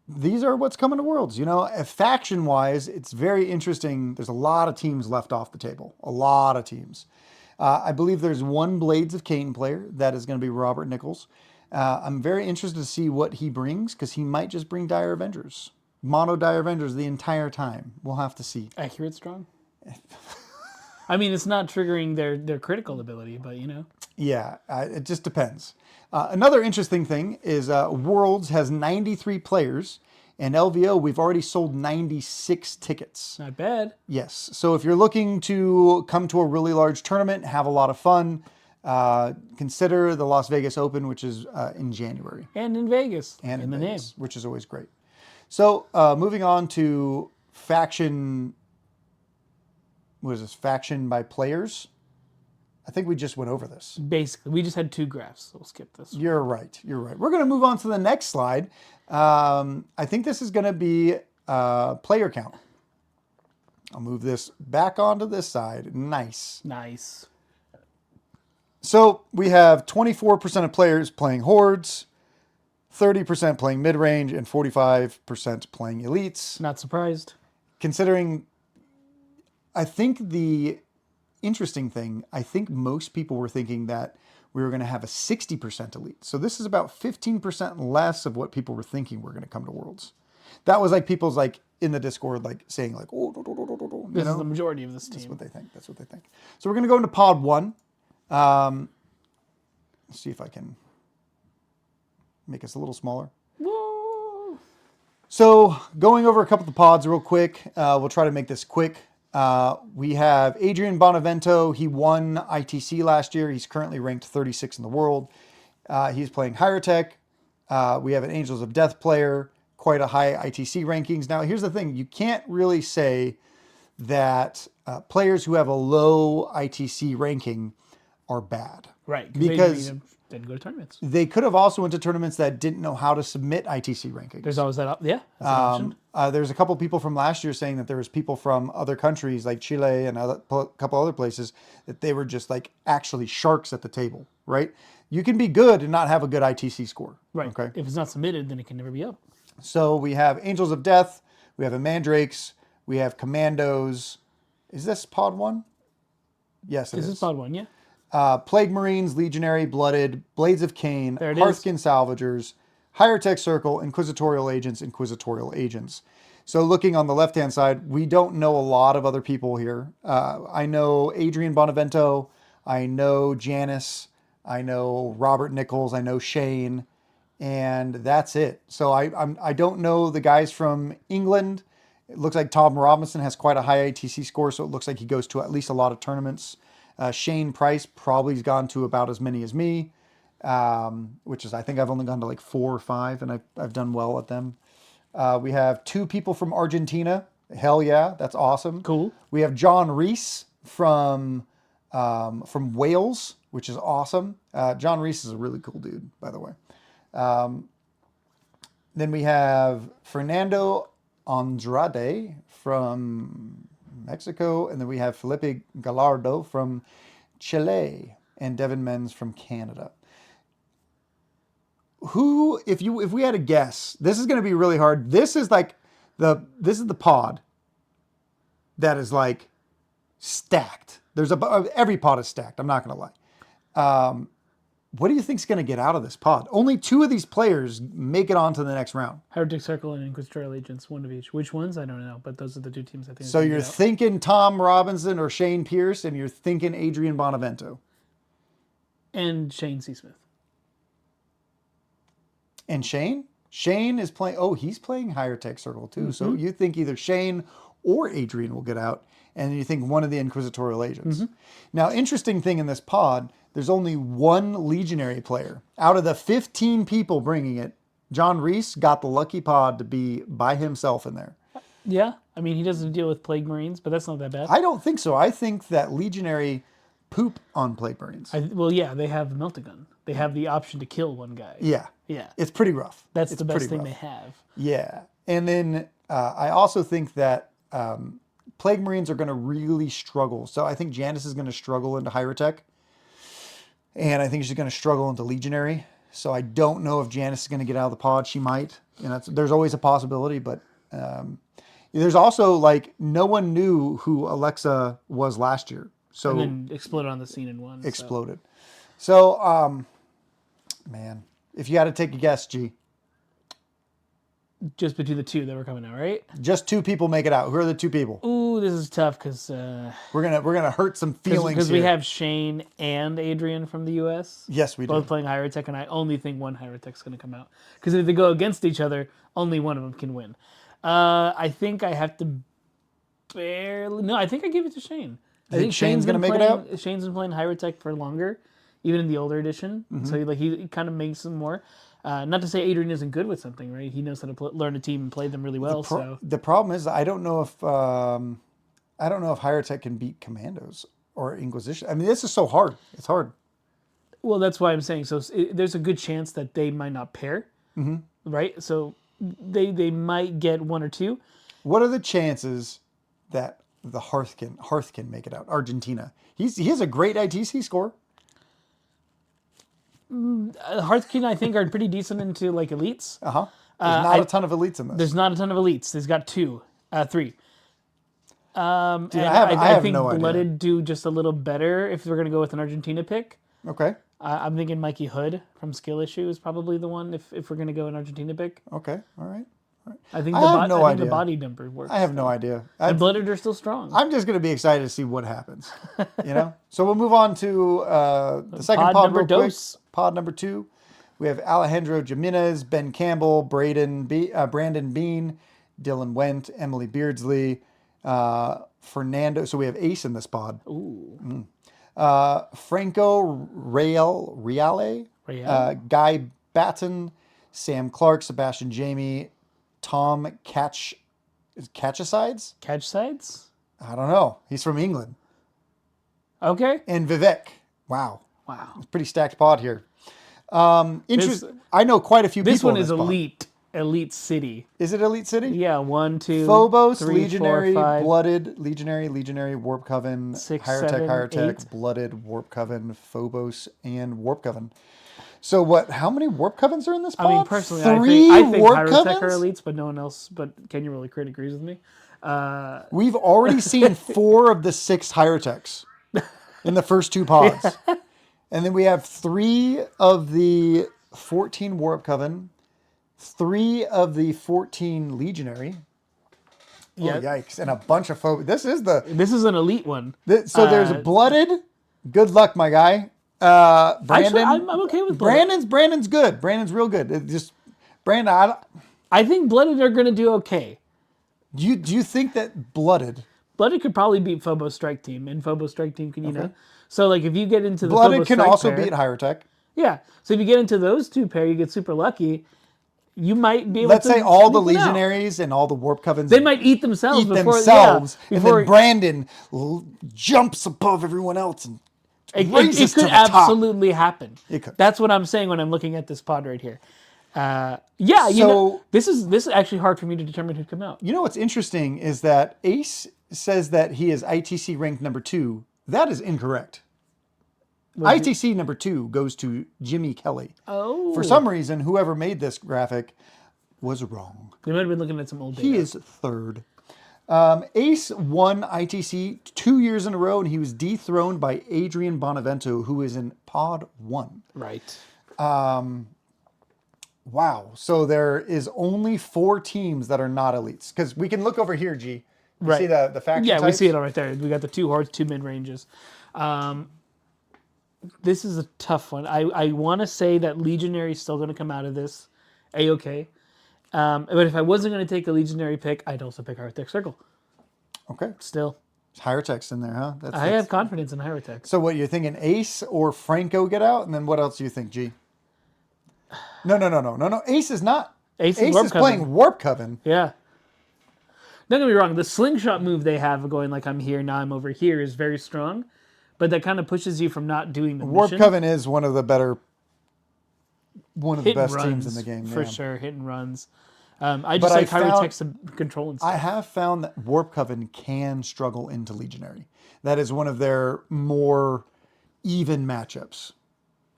Speaker 2: what's coming to Worlds. You know, faction-wise, it's very interesting. There's a lot of teams left off the table. A lot of teams. I believe there's one Blades of Cain player. That is going to be Robert Nichols. I'm very interested to see what he brings, because he might just bring Dire Avengers. Mono Dire Avengers the entire time. We'll have to see.
Speaker 1: Accurate strong? I mean, it's not triggering their critical ability, but you know.
Speaker 2: Yeah, it just depends. Another interesting thing is Worlds has 93 players, and LVO, we've already sold 96 tickets.
Speaker 1: Not bad.
Speaker 2: Yes. So if you're looking to come to a really large tournament, have a lot of fun, consider the Las Vegas Open, which is in January.
Speaker 1: And in Vegas.
Speaker 2: And in
Speaker 1: the
Speaker 2: Vegas,
Speaker 1: name.
Speaker 2: which is always great. So moving on to faction, what is this? Faction by players? I think we just went over this.
Speaker 1: Basically, we just had 2 graphs, so we'll skip this.
Speaker 2: You're right. You're right. We're going to move on to the next slide. I think this is going to be player count. I'll move this back onto this side. Nice.
Speaker 1: Nice.
Speaker 2: So we have 24% of players playing Hordes, 30% playing mid-range, and 45% playing Elites.
Speaker 1: Not surprised.
Speaker 2: Considering, I think the interesting thing, I think most people were thinking that we were going to have a 60% elite. So this is about 15% less of what people were thinking were going to come to Worlds. That was like people's like in the Discord like saying like, oh,
Speaker 1: this is the majority of this team.
Speaker 2: That's what they think. That's what they think. So we're going to go into pod 1. Let's see if I can make us a little smaller.
Speaker 1: Woo!
Speaker 2: So going over a couple of the pods real quick. We'll try to make this quick. We have Adrian Bonavento. He won ITC last year. He's currently ranked 36 in the world. He's playing Hyrotech. We have an Angels of Death player, quite a high ITC rankings. Now, here's the thing. You can't really say that players who have a low ITC ranking are bad.
Speaker 1: Right,
Speaker 2: because
Speaker 1: they didn't go to tournaments.
Speaker 2: They could have also went to tournaments that didn't know how to submit ITC rankings.
Speaker 1: There's always that, yeah. That's an option.
Speaker 2: There's a couple people from last year saying that there was people from other countries like Chile and a couple other places that they were just like actually sharks at the table, right? You can be good and not have a good ITC score.
Speaker 1: Right.
Speaker 2: Okay.
Speaker 1: If it's not submitted, then it can never be up.
Speaker 2: So we have Angels of Death, we have Mandrakes, we have Commandos. Is this pod 1? Yes, it is.
Speaker 1: This is pod 1, yeah.
Speaker 2: Plague Marines, Legionary, Blooded, Blades of Cain,
Speaker 1: There it
Speaker 2: Hearthkin Salvagers, Hyrotech Circle, Inquisitorial Agents. So looking on the left-hand side, we don't know a lot of other people here. I know Adrian Bonavento, I know Janice, I know Robert Nichols, I know Shane, and that's it. So I don't know the guys from England. It looks like Tom Robinson has quite a high ITC score, so it looks like he goes to at least a lot of tournaments. Shane Price probably has gone to about as many as me, which is, I think I've only gone to like 4 or 5, and I've done well at them. We have 2 people from Argentina. Hell yeah, that's awesome.
Speaker 1: Cool.
Speaker 2: We have John Reese from Wales, which is awesome. John Reese is a really cool dude, by the way. Then we have Fernando Andrade from Mexico, and then we have Felipe Gallardo from Chile and Devin Menz from Canada. Who, if we had a guess, this is going to be really hard. This is like this is the pod that is like stacked. Every pod is stacked. I'm not going to lie. What do you think is going to get out of this pod? Only 2 of these players make it on to the next round.
Speaker 1: Hyrotech Circle and Inquisitorial Agents, 1 of each. Which ones? I don't know, but those are the 2 teams I think.
Speaker 2: So you're thinking Tom Robinson or Shane Pierce, and you're thinking Adrian Bonavento.
Speaker 1: And Shane C. Smith.
Speaker 2: And Shane? Shane is playing, he's playing Hyrotech Circle too. Mm-hmm. So you think either Shane or Adrian will get out, and you think one of the Inquisitorial Agents. Mm-hmm. Now, interesting thing in this pod, there's only 1 Legionary player. Out of the 15 people bringing it, John Reese got the lucky pod to be by himself in there.
Speaker 1: Yeah, I mean he doesn't deal with Plague Marines, but that's not that bad.
Speaker 2: I don't think so. I think that Legionary poop on Plague Marines.
Speaker 1: Well, yeah, they have Melt-A-Gun. They have the option to kill one guy.
Speaker 2: Yeah.
Speaker 1: Yeah.
Speaker 2: It's pretty rough.
Speaker 1: That's
Speaker 2: it's
Speaker 1: the best
Speaker 2: pretty
Speaker 1: thing
Speaker 2: rough.
Speaker 1: they have.
Speaker 2: Yeah. And then I also think that Plague Marines are going to really struggle. So I think Janice is going to struggle into Hyrotech. And I think she's going to struggle into Legionary. So I don't know if Janice is going to get out of the pod. She might. There's always a possibility. But there's also, like, no one knew who Alexa was last year. So
Speaker 1: And then exploded on the scene in one.
Speaker 2: exploded. So, man, if you had to take a guess, G.
Speaker 1: Just between the two that were coming out, right?
Speaker 2: Just 2 people make it out. Who are the 2 people?
Speaker 1: Ooh, this is tough because
Speaker 2: We're gonna hurt some feelings
Speaker 1: because
Speaker 2: here.
Speaker 1: we have Shane and Adrian from the U.S.
Speaker 2: Yes, we do.
Speaker 1: both playing Hyrotech, and I only think one Hyrotech's going to come out. Because if they go against each other, only one of them can win. I think I have to barely... No, I think I give it to Shane. I think
Speaker 2: Shane's
Speaker 1: been
Speaker 2: gonna make it out?
Speaker 1: Shane's been playing Hyrotech for longer, even in the older edition.
Speaker 2: Mm-hmm.
Speaker 1: So he kind of makes them more. Not to say Adrian isn't good with something, right? He knows how to learn a team and play them really well.
Speaker 2: The problem is I don't know if Hyrotech can beat Commandos or Inquisition. I mean, this is so hard. It's hard.
Speaker 1: Well, that's why I'm saying. So there's a good chance that they might not pair, right? So they might get 1 or 2.
Speaker 2: What are the chances that the Hearth can make it out? Argentina. He has a great ITC score.
Speaker 1: Hearthkin, I think, are pretty decent into like elites.
Speaker 2: There's not a ton of elites in this.
Speaker 1: There's not a ton of elites. There's got 3.
Speaker 2: Dude,
Speaker 1: And
Speaker 2: I have
Speaker 1: think
Speaker 2: no idea.
Speaker 1: Blooded do just a little better if we're going to go with an Argentina pick.
Speaker 2: Okay.
Speaker 1: I'm thinking Mikey Hood from Skill Issue is probably the one if we're going to go an Argentina pick.
Speaker 2: Okay. All right.
Speaker 1: I think,
Speaker 2: I have no
Speaker 1: I think the
Speaker 2: idea.
Speaker 1: body number works.
Speaker 2: I have no idea.
Speaker 1: And Blooded are still strong.
Speaker 2: I'm just going to be excited to see what happens. So we'll move on to the second
Speaker 1: Pod
Speaker 2: pod
Speaker 1: number
Speaker 2: real quick.
Speaker 1: dos.
Speaker 2: Pod number 2. We have Alejandro Jimenez, Ben Campbell, Brandon Bean, Dylan Wendt, Emily Beardsley, Fernando. So we have Ace in this pod.
Speaker 1: Ooh.
Speaker 2: Franco Reale, Guy Batten, Sam Clark, Sebastian Jamie, Tom Catchisides?
Speaker 1: Catch sides?
Speaker 2: I don't know. He's from England.
Speaker 1: Okay.
Speaker 2: And Vivek. Wow.
Speaker 1: Wow.
Speaker 2: Pretty stacked pod here. I know quite a few people.
Speaker 1: This one
Speaker 2: in
Speaker 1: is
Speaker 2: pod.
Speaker 1: elite city.
Speaker 2: Is it Elite City?
Speaker 1: Yeah, 1, 2,
Speaker 2: Phobos,
Speaker 1: 3,
Speaker 2: Legionary,
Speaker 1: 4, 5.
Speaker 2: Blooded, Legionary, Warp Coven,
Speaker 1: 6,
Speaker 2: Hyrotech,
Speaker 1: 7,
Speaker 2: Hyrotech,
Speaker 1: 8.
Speaker 2: Blooded, Warp Coven, Phobos, and Warp Coven. So what? How many Warp Covens are in this pod?
Speaker 1: I mean, personally,
Speaker 2: 3
Speaker 1: I think
Speaker 2: Warp
Speaker 1: Hyrotech are
Speaker 2: Covens?
Speaker 1: elites, but no one else. But Kenya really Crit agrees with me.
Speaker 2: We've already seen 4 of the 6 Hyrotechs in the first 2 pods. And then we have 3 of the 14 Warp Coven, 3 of the 14 Legionary.
Speaker 1: Yeah.
Speaker 2: Oh, yikes. And a bunch of Phobos. This is
Speaker 1: an elite one.
Speaker 2: So there's Blooded. Good luck, my guy. Brandon.
Speaker 1: Actually, I'm okay with Blooded.
Speaker 2: Brandon's good. Brandon's real good. Brandon,
Speaker 1: I think Blooded are going to do okay.
Speaker 2: do you think that Blooded
Speaker 1: Blooded could probably beat Phobos Strike Team, and Phobos Strike Team can, know. So, like, if you get into the
Speaker 2: Blooded
Speaker 1: Phobos
Speaker 2: can
Speaker 1: Strike
Speaker 2: also
Speaker 1: pair,
Speaker 2: beat Hyrotech?
Speaker 1: Yeah. So if you get into those 2 pair, you get super lucky. You might be able
Speaker 2: Let's
Speaker 1: to
Speaker 2: say all the
Speaker 1: sneak one out.
Speaker 2: Legionaries and all the Warp Covens
Speaker 1: They might eat themselves
Speaker 2: eat
Speaker 1: before,
Speaker 2: themselves,
Speaker 1: yeah,
Speaker 2: and
Speaker 1: before
Speaker 2: then Brandon jumps above everyone else and
Speaker 1: it
Speaker 2: raises
Speaker 1: could
Speaker 2: to the top.
Speaker 1: absolutely happen.
Speaker 2: It could.
Speaker 1: That's what I'm saying when I'm looking at this pod right here. This is actually hard for me to determine who'd come out.
Speaker 2: You know what's interesting is that Ace says that he is ITC ranked number 2. That is incorrect. ITC number 2 goes to Jimmy Kelly.
Speaker 1: Oh.
Speaker 2: For some reason, whoever made this graphic was wrong.
Speaker 1: They might have been looking at some old data.
Speaker 2: He is 3rd. Ace won ITC 2 years in a row, and he was dethroned by Adrian Bonavento, who is in Pod 1.
Speaker 1: Right.
Speaker 2: Wow. So there is only 4 teams that are not elites. Because we can look over here, G. You see the faction
Speaker 1: Yeah, we
Speaker 2: types?
Speaker 1: see it all right there. We got the 2 hordes, 2 mid ranges. This is a tough one. I want to say that Legionary is still going to come out of this A-okay. But if I wasn't going to take a Legionary pick, I'd also pick Hyrotech Circle.
Speaker 2: Okay.
Speaker 1: Still.
Speaker 2: Hyrotech's in there, huh?
Speaker 1: I have confidence in Hyrotech.
Speaker 2: So what, you're thinking Ace or Franco get out? And then what else do you think, G? No. Ace is not.
Speaker 1: Ace
Speaker 2: Ace
Speaker 1: Warp
Speaker 2: is
Speaker 1: Coven.
Speaker 2: playing Warp Coven.
Speaker 1: Yeah. Don't get me wrong. The slingshot move they have going like I'm here, now I'm over here is very strong. But that kind of pushes you from not doing the
Speaker 2: Warp
Speaker 1: mission.
Speaker 2: Coven is one of the best
Speaker 1: runs,
Speaker 2: teams in the game.
Speaker 1: For
Speaker 2: yeah.
Speaker 1: sure, hit and runs. I just like Hyritex control and stuff.
Speaker 2: I have found that Warp Coven can struggle into Legionary. That is one of their more even matchups.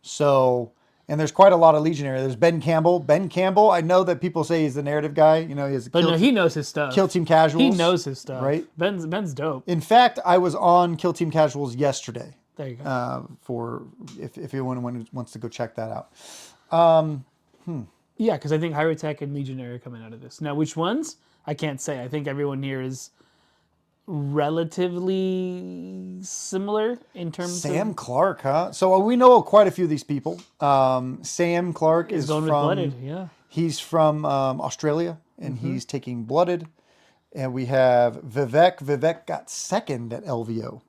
Speaker 2: So, and there's quite a lot of Legionary. There's Ben Campbell. Ben Campbell, I know that people say he's the narrative guy. You know, he has
Speaker 1: he knows his stuff.
Speaker 2: Kill Team Casuals.
Speaker 1: He knows his stuff.
Speaker 2: Right?
Speaker 1: Ben's dope.
Speaker 2: In fact, I was on Kill Team Casuals yesterday.
Speaker 1: There you go.
Speaker 2: For if anyone wants to go check that out.
Speaker 1: Yeah, because I think Hyrotech and Legionary are coming out of this. Now, which ones? I can't say. I think everyone here is relatively similar in terms
Speaker 2: Sam
Speaker 1: of...
Speaker 2: Clark, huh? So we know quite a few of these people. Sam Clark is
Speaker 1: going
Speaker 2: from...
Speaker 1: with Blooded, yeah.
Speaker 2: He's from Australia, and he's taking Blooded. And we have Vivek. Vivek got second at LVO.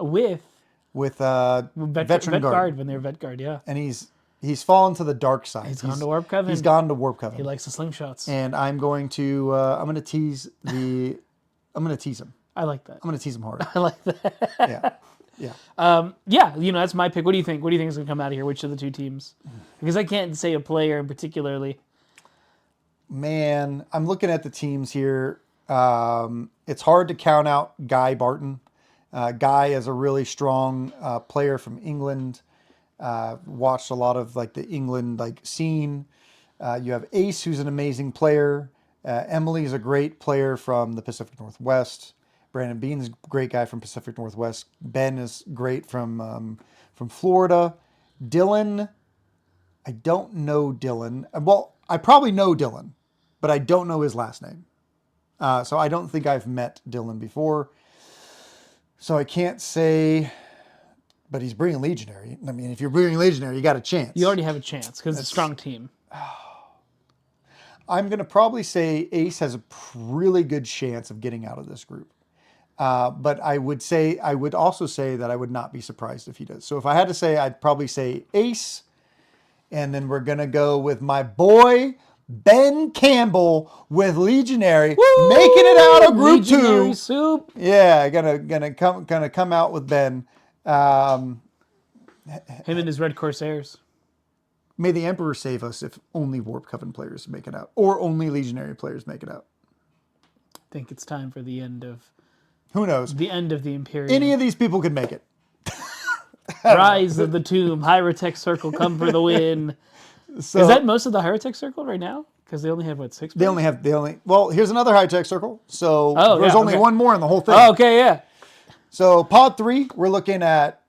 Speaker 1: With
Speaker 2: Veteran Guard.
Speaker 1: When they were Vet Guard, yeah.
Speaker 2: And he's fallen to the dark side.
Speaker 1: He's gone to Warp Coven.
Speaker 2: He's gone to Warp Coven.
Speaker 1: He likes the slingshots.
Speaker 2: And I'm going to I'm going to tease him.
Speaker 1: I like that.
Speaker 2: I'm going to tease him hard.
Speaker 1: I like that.
Speaker 2: Yeah.
Speaker 1: Yeah, that's my pick. What do you think? What do you think is going to come out of here? Which of the two teams? Because I can't say a player in particularly.
Speaker 2: Man, I'm looking at the teams here. It's hard to count out Guy Barton. Guy is a really strong player from England. Watched a lot of like the England scene. You have Ace, who's an amazing player. Emily's a great player from the Pacific Northwest. Brandon Bean's a great guy from Pacific Northwest. Ben is great from Florida. Dylan, I don't know Dylan. Well, I probably know Dylan, but I don't know his last name. So I don't think I've met Dylan before. So I can't say, but he's bringing Legionary. I mean, if you're bringing Legionary, you got a chance.
Speaker 1: You already have a chance because it's a strong team.
Speaker 2: I'm going to probably say Ace has a really good chance of getting out of this group. But I would also say that I would not be surprised if he does. So if I had to say, I'd probably say Ace. And then we're going to go with my boy, Ben Campbell with Legionary.
Speaker 1: Woo!
Speaker 2: Making it out of Group
Speaker 1: Legionary
Speaker 2: 2.
Speaker 1: Soup.
Speaker 2: Yeah, gonna come out with Ben.
Speaker 1: Him and his Red Corsairs.
Speaker 2: May the Emperor save us if only Warp Coven players make it out, or only Legionary players make it out.
Speaker 1: I think it's time for the end of...
Speaker 2: Who knows?
Speaker 1: The end of the Imperium.
Speaker 2: Any of these people could make it.
Speaker 1: Rise of the Tomb, Hyrotech Circle, come for the win.
Speaker 2: So,
Speaker 1: is that most of the Hyrotech Circle right now? Because they only have, 6 players?
Speaker 2: Well, here's another high-tech circle. So there's only
Speaker 1: okay.
Speaker 2: one more in the whole thing.
Speaker 1: Oh, okay, yeah.
Speaker 2: So pod 3, we're looking at,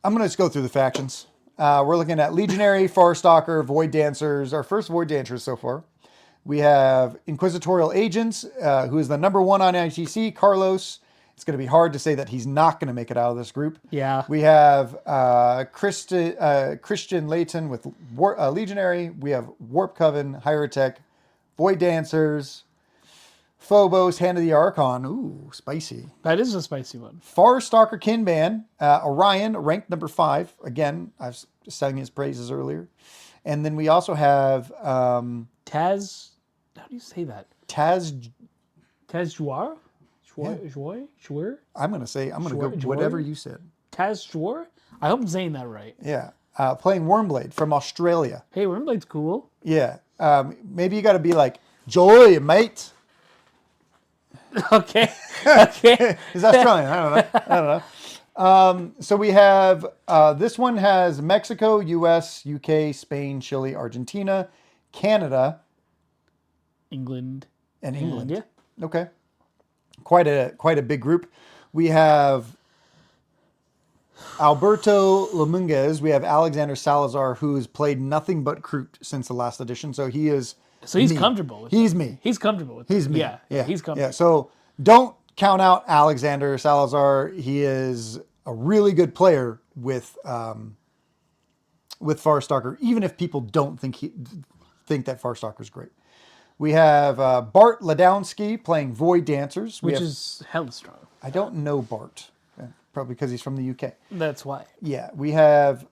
Speaker 2: I'm going to just go through the factions. We're looking at Legionary, Farstalker, Void Dancers, our first Void Dancers so far. We have Inquisitorial Agents, who is the number 1 on ITC, Carlos. It's going to be hard to say that he's not going to make it out of this group.
Speaker 1: Yeah.
Speaker 2: We have Christian Layton with Legionary. We have Warp Coven, Hyrotech, Void Dancers, Phobos, Hand of the Archon. Ooh, spicy.
Speaker 1: That is a spicy one.
Speaker 2: Farstalker Kinban, Orion, ranked number 5. Again, I was sang his praises earlier. And then we also have
Speaker 1: Taz. How do you say that?
Speaker 2: Taz
Speaker 1: Juar? Juar?
Speaker 2: I'm going to go whatever you said.
Speaker 1: Taz Juar? I hope I'm saying that right.
Speaker 2: Yeah. Playing Wormblade from Australia.
Speaker 1: Hey, Wormblade's cool.
Speaker 2: Yeah. Maybe you got to be like, Joy, mate.
Speaker 1: Okay. Okay.
Speaker 2: Is that Australian? I don't know. So we have, this one has Mexico, US, UK, Spain, Chile, Argentina, Canada.
Speaker 1: England.
Speaker 2: And England.
Speaker 1: Yeah.
Speaker 2: Okay. Quite a big group. We have Alberto Lomunguez. We have Alexander Salazar, who's played nothing but Kroot since the last edition. So he is.
Speaker 1: So he's
Speaker 2: me.
Speaker 1: comfortable with
Speaker 2: He's
Speaker 1: it.
Speaker 2: me.
Speaker 1: He's comfortable with
Speaker 2: He's
Speaker 1: it.
Speaker 2: me.
Speaker 1: Yeah. He's comfortable.
Speaker 2: Yeah. So don't count out Alexander Salazar. He is a really good player with Farstalker, even if people don't think that Farstalker's great. We have Bart Ladowski playing Void Dancers.
Speaker 1: Which is hella strong.
Speaker 2: I don't know Bart, probably because he's from the UK.
Speaker 1: That's why.
Speaker 2: Yeah, we have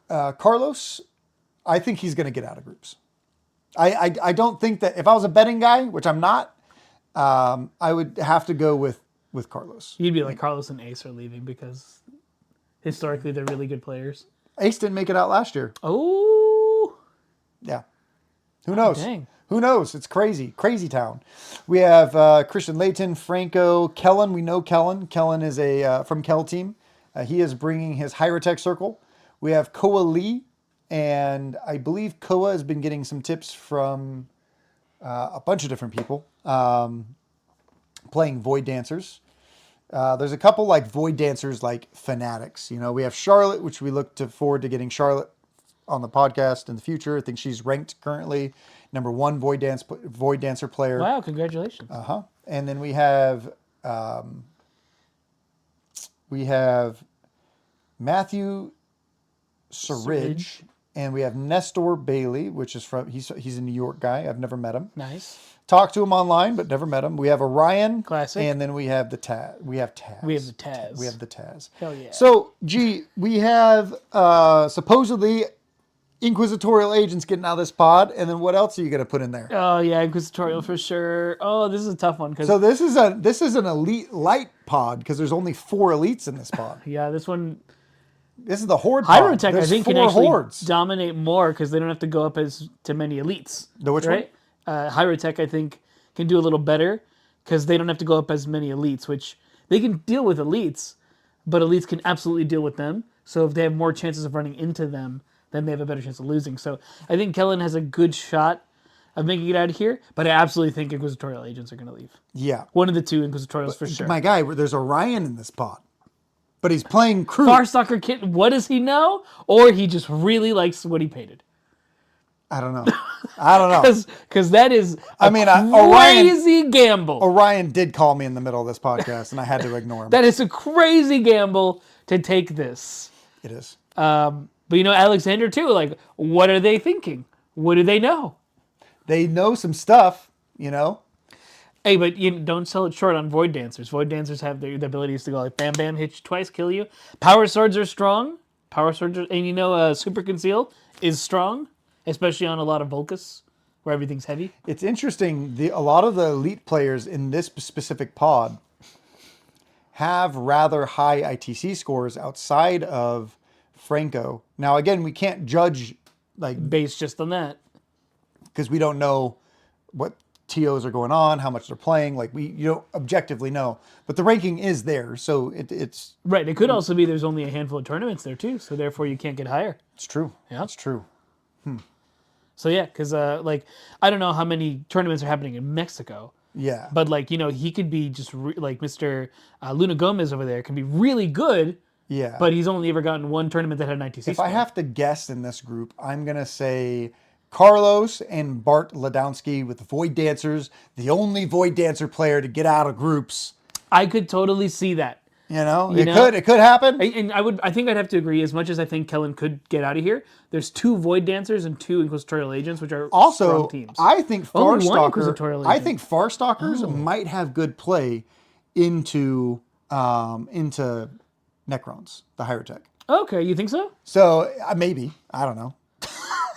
Speaker 2: Carlos I think he's going to get out of groups. I don't think that if I was a betting guy, which I'm not, I would have to go with Carlos.
Speaker 1: You'd be like Carlos and Ace are leaving because historically they're really good players.
Speaker 2: Ace didn't make it out last year.
Speaker 1: Oh.
Speaker 2: Yeah. Who knows?
Speaker 1: Dang.
Speaker 2: Who knows? It's crazy. Crazy town. We have Christian Layton, Franco, Kellen. We know Kellen. Kellen is from Kel Team. He is bringing his Hyrotech circle. We have Koa Lee, and I believe Koa has been getting some tips from a bunch of different people playing Void Dancers. There's a couple like Void Dancers like fanatics. We have Charlotte, which we look forward to getting Charlotte on the podcast in the future. I think she's ranked currently number 1 Void Dancer player.
Speaker 1: Wow, congratulations.
Speaker 2: And then we have Matthew Surridge, and we have Nestor Bailey, which is he's a New York guy. I've never met him.
Speaker 1: Nice.
Speaker 2: Talked to him online, but never met him. We have Orion.
Speaker 1: Classic.
Speaker 2: And then we have the Taz. We have Taz.
Speaker 1: We have the Taz.
Speaker 2: We have the Taz.
Speaker 1: Hell yeah.
Speaker 2: So, we have supposedly inquisitorial agents getting out of this pod, and then what else are you going to put in there?
Speaker 1: Oh yeah, inquisitorial for sure. Oh, this is a tough one.
Speaker 2: So this is an elite light pod because there's only 4 elites in this pod.
Speaker 1: Yeah, this one.
Speaker 2: This is the Horde pod.
Speaker 1: Hyrotech,
Speaker 2: There's
Speaker 1: I think,
Speaker 2: 4
Speaker 1: can actually
Speaker 2: hordes.
Speaker 1: dominate more because they don't have to go up to many elites.
Speaker 2: The which
Speaker 1: right? Hyrotech, I think, can do a little better because they don't have to go up as many elites, which they can deal with elites, but elites can absolutely deal with them. So if they have more chances of running into them, then they have a better chance of losing. So I think Kellen has a good shot of making it out of here, but I absolutely think inquisitorial agents are going to leave.
Speaker 2: Yeah.
Speaker 1: One of the 2 inquisitorials for sure.
Speaker 2: My guy, there's Orion in this pod, but he's playing crew.
Speaker 1: Farstalker Kit, what does he know? Or he just really likes what he painted.
Speaker 2: I don't know.
Speaker 1: Because that is
Speaker 2: Orion,
Speaker 1: crazy gamble.
Speaker 2: Orion did call me in the middle of this podcast, and I had to ignore him.
Speaker 1: That is a crazy gamble to take this.
Speaker 2: It is.
Speaker 1: But Alexander too, like, what are they thinking? What do they know?
Speaker 2: They know some stuff,
Speaker 1: Hey, but you don't sell it short on Void Dancers. Void Dancers have the abilities to go like bam, bam, hit you twice, kill you. Power Swords are strong. And Super Conceal is strong, especially on a lot of Volcus, where everything's heavy.
Speaker 2: It's interesting. A lot of the elite players in this specific pod have rather high ITC scores outside of Franco. Now, again, we can't judge
Speaker 1: Based just on that.
Speaker 2: because we don't know what TOs are going on, how much they're playing. You don't objectively know, but the ranking is there, so it's
Speaker 1: Right. It could also be there's only a handful of tournaments there too, so therefore you can't get higher.
Speaker 2: it's true.
Speaker 1: Yeah.
Speaker 2: It's true.
Speaker 1: So yeah, because I don't know how many tournaments are happening in Mexico,
Speaker 2: Yeah,
Speaker 1: but he could be just Mr. Luna Gomez over there can be really good,
Speaker 2: yeah.
Speaker 1: but he's only ever gotten 1 tournament that had an ITC
Speaker 2: if
Speaker 1: score.
Speaker 2: I have to guess in this group, I'm gonna say Carlos and Bart Ladowski with the Void Dancers, the only Void Dancer player to get out of groups.
Speaker 1: I could totally see that.
Speaker 2: It could happen.
Speaker 1: And I think I'd have to agree. As much as I think Kellen could get out of here, there's 2 Void Dancers and 2 Inquisitorial Agents, which are
Speaker 2: Also,
Speaker 1: strong teams.
Speaker 2: I think
Speaker 1: Only one Inquisitorial
Speaker 2: I
Speaker 1: agent.
Speaker 2: think Farstalkers might have good play into Necrons, the Hyrotech.
Speaker 1: Okay, you think so?
Speaker 2: So maybe, I don't know.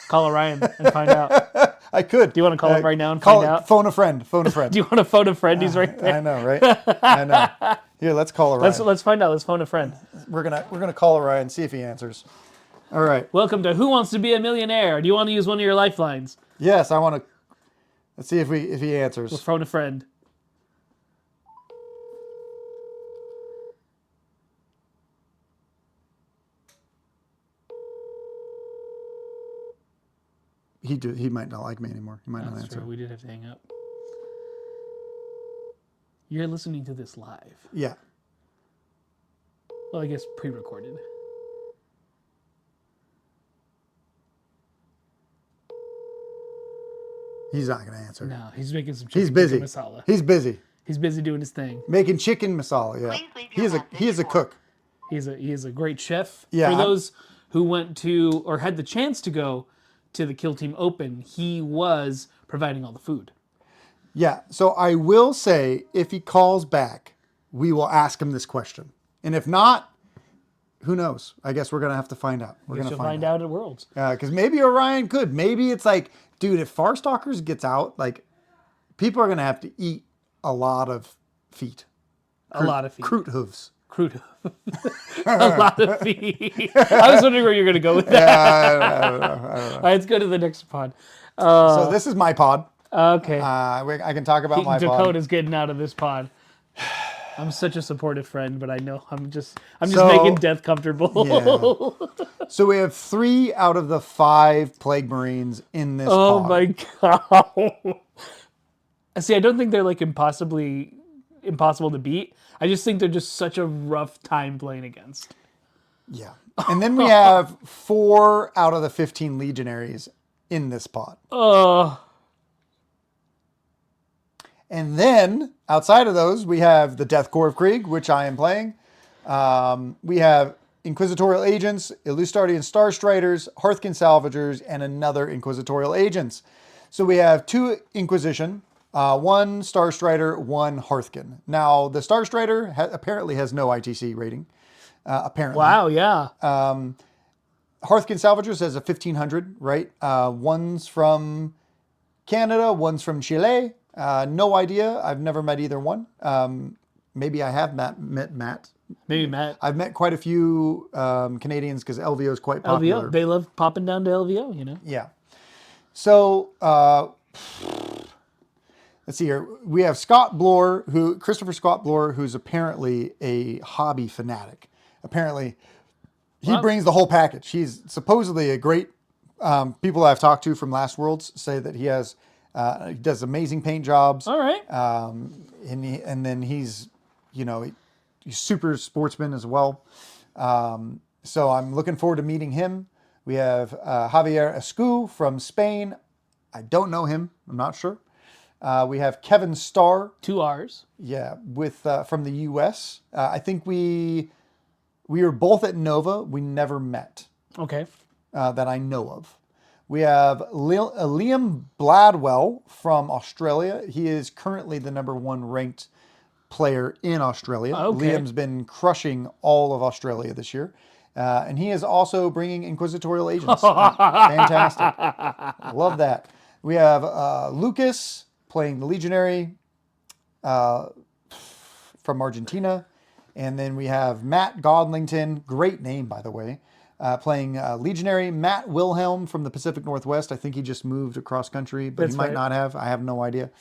Speaker 1: Call Orion and find out.
Speaker 2: I could.
Speaker 1: Do you want to call him right now and find out?
Speaker 2: Phone a friend.
Speaker 1: Do you want to phone a friend? He's right there.
Speaker 2: I know, right? I know. Here, let's call Orion.
Speaker 1: Let's find out. Let's phone a friend.
Speaker 2: We're gonna call Orion, see if he answers. All right.
Speaker 1: Welcome to Who Wants to Be a Millionaire? Do you want to use one of your lifelines?
Speaker 2: Yes, I want to. Let's see if he answers.
Speaker 1: We'll phone a friend.
Speaker 2: He might not like me anymore. He might not
Speaker 1: That's
Speaker 2: answer.
Speaker 1: true. We did have to hang up. You're listening to this live.
Speaker 2: Yeah.
Speaker 1: Well, I guess pre-recorded.
Speaker 2: He's not going to answer.
Speaker 1: No, he's making some chicken
Speaker 2: He's busy.
Speaker 1: masala.
Speaker 2: He's busy.
Speaker 1: He's busy doing his thing.
Speaker 2: Making chicken masala, yeah. He is a cook.
Speaker 1: He is a great chef.
Speaker 2: Yeah,
Speaker 1: For those who went to or had the chance to go to the Kill Team Open, he was providing all the food.
Speaker 2: Yeah, so I will say, if he calls back, we will ask him this question. And if not, who knows? I guess we're gonna have to find out. We're
Speaker 1: We
Speaker 2: gonna
Speaker 1: shall
Speaker 2: find
Speaker 1: find out at Worlds.
Speaker 2: Because maybe Orion could. Maybe it's like, dude, if Farstalkers gets out, like, people are gonna have to eat a lot of feet.
Speaker 1: A lot of feet.
Speaker 2: Croot hooves.
Speaker 1: Crude. A lot of feet. I was wondering where you're going to go with that.
Speaker 2: I don't know.
Speaker 1: All right, let's go to the next pod.
Speaker 2: So this is my pod.
Speaker 1: Okay.
Speaker 2: I can talk about my pod.
Speaker 1: Dakota's getting out of this pod. I'm such a supportive friend, but I know I'm just
Speaker 2: So-
Speaker 1: making death comfortable.
Speaker 2: Yeah. So we have 3 out of the 5 Plague Marines in this
Speaker 1: Oh
Speaker 2: pod.
Speaker 1: my god. See, I don't think they're like impossible to beat. I just think they're just such a rough time playing against.
Speaker 2: Yeah. And then we have 4 out of the 15 Legionaries in this pod. And then, outside of those, we have the Death Corps of Krieg, which I am playing. We have Inquisitorial Agents, Illustardian Star Striders, Hearthkin Salvagers, and another Inquisitorial Agents. So we have 2 Inquisition, 1 Star Strider, 1 Hearthkin. Now, the Star Strider apparently has no ITC rating. Apparently.
Speaker 1: Wow, yeah.
Speaker 2: Hearthkin Salvagers has a 1500, right? One's from Canada, one's from Chile. No idea. I've never met either one. Maybe I have met Matt.
Speaker 1: Maybe Matt.
Speaker 2: I've met quite a few Canadians because LVO is quite popular.
Speaker 1: LVO. They love popping down to LVO, you know?
Speaker 2: Yeah. So, let's see here. We have Christopher Scott Bloor, who's apparently a hobby fanatic. Apparently, he brings the whole package. He's supposedly a great. People I've talked to from Last Worlds say that he does amazing paint jobs.
Speaker 1: All right.
Speaker 2: And then he's super sportsman as well. So I'm looking forward to meeting him. We have Javier Escu from Spain. I don't know him. I'm not sure. We have Kevin Starr.
Speaker 1: 2 R's.
Speaker 2: Yeah, from the U.S. I think we were both at Nova. We never met
Speaker 1: Okay.
Speaker 2: that I know of. We have Liam Bladwell from Australia. He is currently the #1 ranked player in Australia.
Speaker 1: Okay.
Speaker 2: Liam's been crushing all of Australia this year. And he is also bringing Inquisitorial Agents. Fantastic. Love that. We have Lucas playing the Legionary from Argentina. And then we have Matt Godlington, great name, by the way, playing Legionary. Matt Wilhelm from the Pacific Northwest. I think he just moved across country, but he might not have. I have no idea.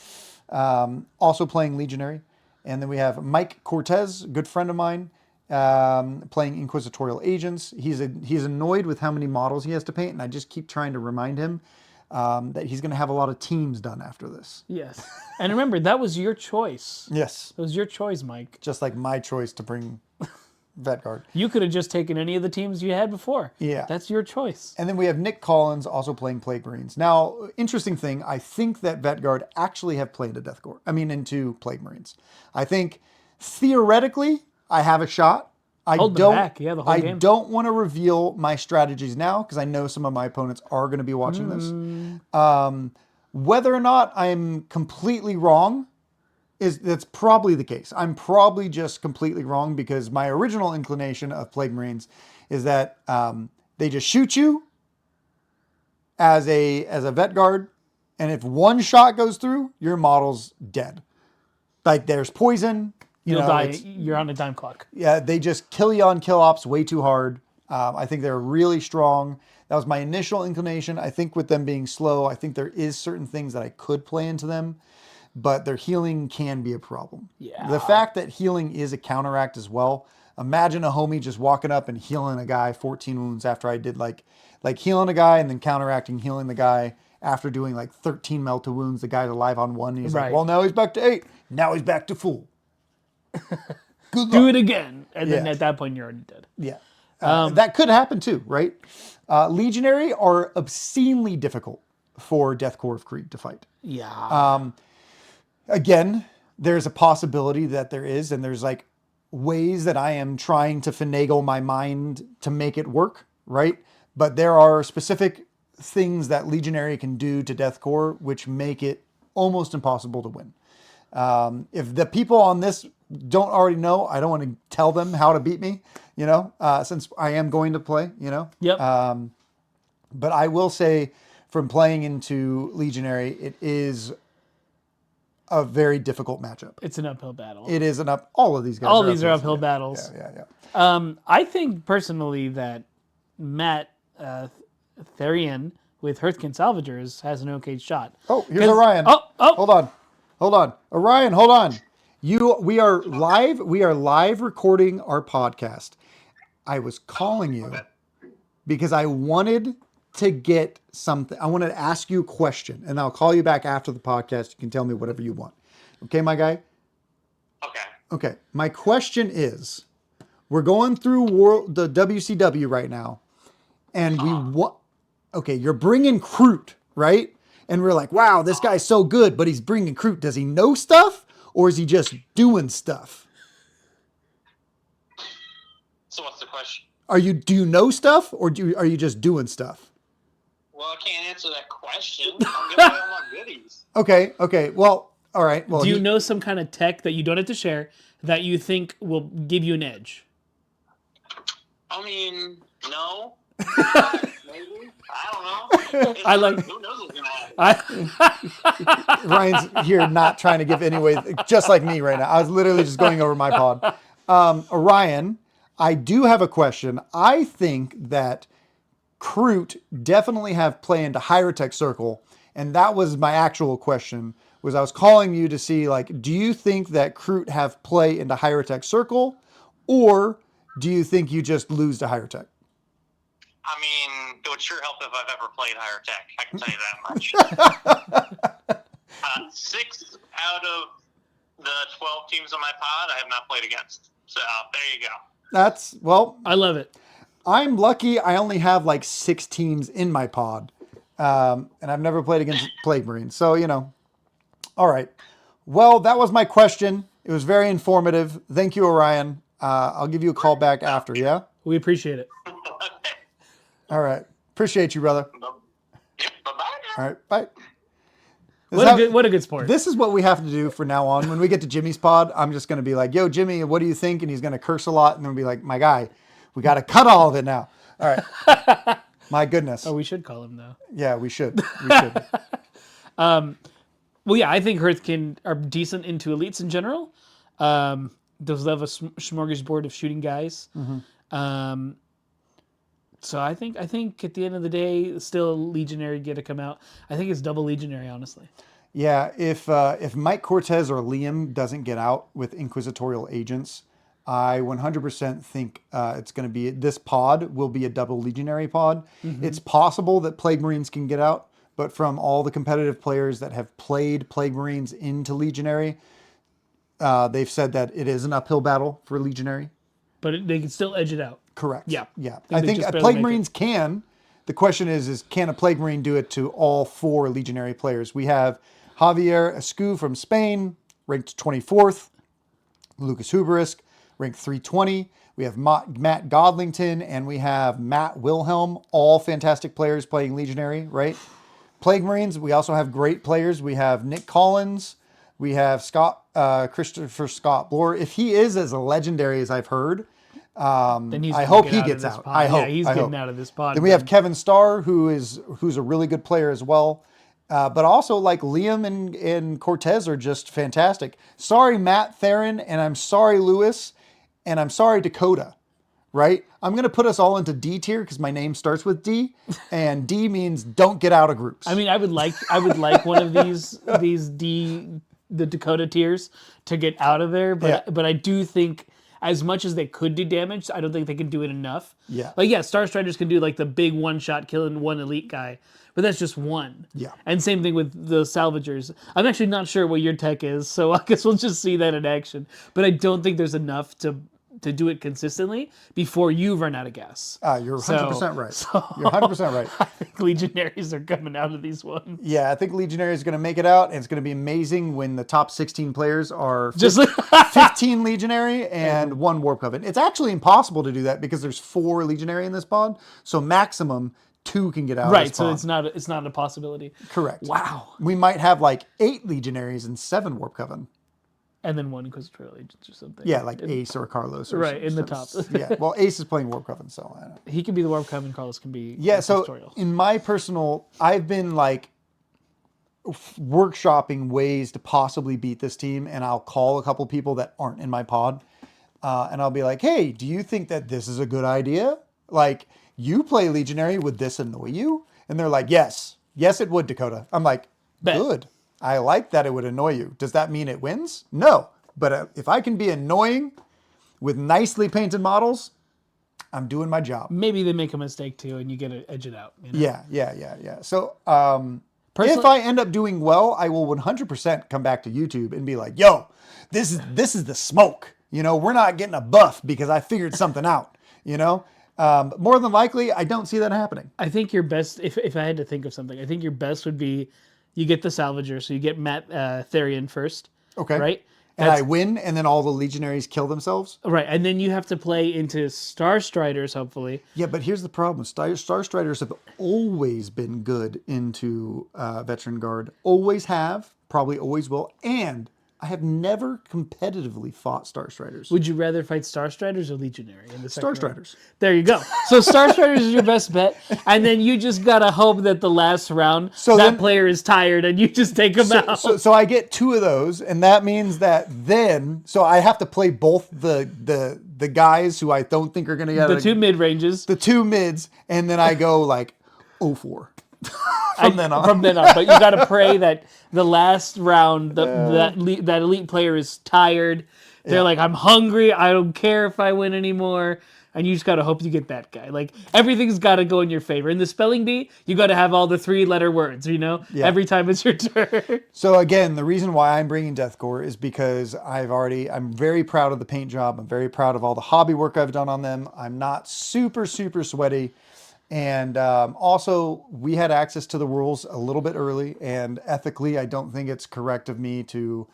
Speaker 2: Also playing Legionary. And then we have Mike Cortez, good friend of mine, playing Inquisitorial Agents. He's annoyed with how many models he has to paint, and I just keep trying to remind him that he's going to have a lot of teams done after this.
Speaker 1: Yes. And remember, that was your choice.
Speaker 2: Yes.
Speaker 1: It was your choice, Mike.
Speaker 2: Just like my choice to bring Vetguard.
Speaker 1: You could have just taken any of the teams you had before.
Speaker 2: Yeah.
Speaker 1: That's your choice.
Speaker 2: And then we have Nick Collins also playing Plague Marines. Now, interesting thing, I think that Vetguard actually have played into Plague Marines. I think theoretically I have a shot.
Speaker 1: Hold them back. Yeah, the whole game.
Speaker 2: I don't want to reveal my strategies now because I know some of my opponents are going to be watching this. Whether or not I'm completely wrong that's probably the case. I'm probably just completely wrong because my original inclination of Plague Marines is that they just shoot you as a Vetguard, and if one shot goes through, your model's dead. Like there's poison.
Speaker 1: You'll die. You're on a time clock.
Speaker 2: Yeah, they just kill you on kill ops way too hard. I think they're really strong. That was my initial inclination. I think with them being slow, I think there is certain things that I could play into them, but their healing can be a problem.
Speaker 1: Yeah.
Speaker 2: The fact that healing is a counteract as well. Imagine a homie just walking up and healing a guy 14 wounds after I did like healing a guy and then counteracting healing the guy after doing like 13 melt to wounds. The guy's alive on 1. And he's like, well, now he's back to 8. Now he's back to full. Good luck.
Speaker 1: Do it again. And then at that point, you're already dead.
Speaker 2: Yeah. That could happen too, right? Legionary are obscenely difficult for Death Corps of Krieg to fight.
Speaker 1: Yeah.
Speaker 2: Again, there's a possibility that there is, and there's like ways that I am trying to finagle my mind to make it work, right? But there are specific things that Legionary can do to Death Corps which make it almost impossible to win. If the people on this don't already know, I don't want to tell them how to beat me, since I am going to play,
Speaker 1: Yep.
Speaker 2: But I will say from playing into Legionary, it is a very difficult matchup.
Speaker 1: It's an uphill battle.
Speaker 2: It is all of these guys.
Speaker 1: All these are uphill battles.
Speaker 2: Yeah.
Speaker 1: I think personally that Matt Therian with Hearthkin Salvagers has an okay shot.
Speaker 2: Oh, here's Orion.
Speaker 1: Oh.
Speaker 2: Hold on. Orion, hold on. We are live. We are live recording our podcast. I was calling you because I wanted to get something. I wanted to ask you a question, and I'll call you back after the podcast. You can tell me whatever you want. Okay, my guy? Okay. My question is, we're going through the WCW right now, and you're bringing Kroot, right? And we're like, wow, this guy's so good, but he's bringing Kroot. Does he know stuff, or is he just doing stuff?
Speaker 3: So what's the question?
Speaker 2: Do you know stuff, or are you just doing stuff?
Speaker 3: Well, I can't answer that question. I'm giving away all my goodies.
Speaker 2: Okay. Well, all right. Well,
Speaker 1: do you know some kind of tech that you don't have to share that you think will give you an edge?
Speaker 3: I mean, no. Maybe. I don't know.
Speaker 1: I like.
Speaker 3: Who knows what's gonna happen?
Speaker 2: Ryan's here not trying to give any away, just like me right now. I was literally just going over my pod. Orion, I do have a question. I think that Kroot definitely have play into Hyrotech Circle, and that was my actual question. I was calling you to see, do you think that Kroot have play into Hyrotech Circle, or do you think you just lose to Hyrotech?
Speaker 3: I mean, it would sure help if I've ever played Hyrotech. I can tell you that much. 6 out of the 12 teams on my pod, I have not played against. So there you go.
Speaker 1: I love it.
Speaker 2: I'm lucky. I only have 6 teams in my pod, and I've never played against Plague Marines. So all right. Well, that was my question. It was very informative. Thank you, Orion. I'll give you a call back after. Yeah.
Speaker 1: We appreciate it.
Speaker 2: All right. Appreciate you, brother.
Speaker 3: Yep, bye-bye.
Speaker 2: All right. Bye.
Speaker 1: What a good sport.
Speaker 2: This is what we have to do from now on. When we get to Jimmy's pod, I'm just going to be like, yo, Jimmy, what do you think? And he's going to curse a lot. And then we'll be like, my guy, we got to cut all of it now. All right. My goodness.
Speaker 1: Oh, we should call him, though.
Speaker 2: Yeah, we should. We should.
Speaker 1: Well, yeah, I think Hearthkin are decent into elites in general. Those have a smorgasbord of shooting guys.
Speaker 2: Mm-hmm.
Speaker 1: So I think at the end of the day, still Legionary get to come out. I think it's double Legionary, honestly.
Speaker 2: Yeah, if Mike Cortez or Liam doesn't get out with Inquisitorial Agents, I 100% think it's going to be, this pod will be a double Legionary pod. Mm-hmm. It's possible that Plague Marines can get out, but from all the competitive players that have played Plague Marines into Legionary, they've said that it is an uphill battle for Legionary.
Speaker 1: But they can still edge it out.
Speaker 2: Correct.
Speaker 1: Yeah.
Speaker 2: I think Plague Marines can. The question is can a Plague Marine do it to all 4 Legionary players? We have Javier Escu from Spain, ranked 24th. Lucas Huberisk, ranked 320. We have Matt Godlington, and we have Matt Wilhelm, all fantastic players playing Legionary, right? Plague Marines, we also have great players. We have Nick Collins. We have Christopher Scott Bloor. If he is as legendary as I've heard, I hope he gets out. I hope
Speaker 1: he's getting out of this pod.
Speaker 2: Then we have Kevin Starr, who's a really good player as well. But also Liam and Cortez are just fantastic. Sorry, Matt Theron, and I'm sorry, Lewis, and I'm sorry, Dakotah. Right? I'm going to put us all into D tier because my name starts with D, and D means don't get out of groups.
Speaker 1: I mean, I would like one of these the Dakotah tiers to get out of there, but I do think, as much as they could do damage, I don't think they can do it enough.
Speaker 2: Yeah.
Speaker 1: Star Striders can do the big one-shot killing one elite guy, but that's just one.
Speaker 2: Yeah.
Speaker 1: And same thing with the Salvagers. I'm actually not sure what your tech is, so I guess we'll just see that in action. But I don't think there's enough to do it consistently before you run out of gas.
Speaker 2: You're 100% right. You're 100% right.
Speaker 1: I think Legionaries are coming out of these ones.
Speaker 2: Yeah, I think Legionary is going to make it out, and it's going to be amazing when the top 16 players are
Speaker 1: Just
Speaker 2: 15 Legionary and 1 Warp Coven. It's actually impossible to do that because there's 4 Legionary in this pod, so maximum 2 can get out.
Speaker 1: Right, so it's not a possibility.
Speaker 2: Correct.
Speaker 1: Wow.
Speaker 2: We might have 8 Legionaries and 7 Warp Coven.
Speaker 1: And then one Inquisitorial Agents or something.
Speaker 2: Yeah, like Ace or Carlos. Or
Speaker 1: Right, in the top.
Speaker 2: Yeah, well, Ace is playing Warp Coven, so I don't know.
Speaker 1: He could be the Warp Coven, Carlos can be
Speaker 2: Yeah, so
Speaker 1: Inquisitorial.
Speaker 2: in my personal, I've been like workshopping ways to possibly beat this team, and I'll call a couple people that aren't in my pod, and I'll be like, hey, do you think that this is a good idea? Like, you play Legionary, would this annoy you? And they're like, yes, it would, Dakotah. I'm like,
Speaker 1: Bet.
Speaker 2: good. I like that it would annoy you. Does that mean it wins? No. But if I can be annoying with nicely painted models, I'm doing my job.
Speaker 1: Maybe they make a mistake too, and you get to edge it out. You know?
Speaker 2: Yeah. So
Speaker 1: Personally-
Speaker 2: if I end up doing well, I will 100% come back to YouTube and be like, yo, this is the smoke. You know, we're not getting a buff because I figured something out, you know? More than likely, I don't see that happening.
Speaker 1: I think your best, if I had to think of something, I think your best would be you get the Salvager, so you get Matt Therian first.
Speaker 2: Okay.
Speaker 1: Right?
Speaker 2: And I win, and then all the Legionaries kill themselves?
Speaker 1: Right, and then you have to play into Star Striders, hopefully.
Speaker 2: Yeah, but here's the problem. Star Striders have always been good into Veteran Guard. Always have, probably always will, and I have never competitively fought Star Striders.
Speaker 1: Would you rather fight Star Striders or Legionary in the second
Speaker 2: Star
Speaker 1: round?
Speaker 2: Striders.
Speaker 1: There you go. So Star Striders is your best bet, and then you just gotta hope that the last round that player is tired and you just take him out.
Speaker 2: So I get 2 of those, and that means that so I have to play both the guys who I don't think are going to get
Speaker 1: the 2 mid ranges,
Speaker 2: the 2 mids, and then I go like 0-4 from then on.
Speaker 1: But you gotta pray that the last round that elite player is tired. They're like, I'm hungry. I don't care if I win anymore. And you just gotta hope you get that guy. Like, everything's gotta go in your favor. In the spelling bee, you gotta have all the 3-letter words, you know?
Speaker 2: Yeah.
Speaker 1: Every time it's your turn.
Speaker 2: So again, the reason why I'm bringing Deathcore is because I'm very proud of the paint job. I'm very proud of all the hobby work I've done on them. I'm not super sweaty. And also, we had access to the rules a little bit early, and ethically, I don't think it's correct of me to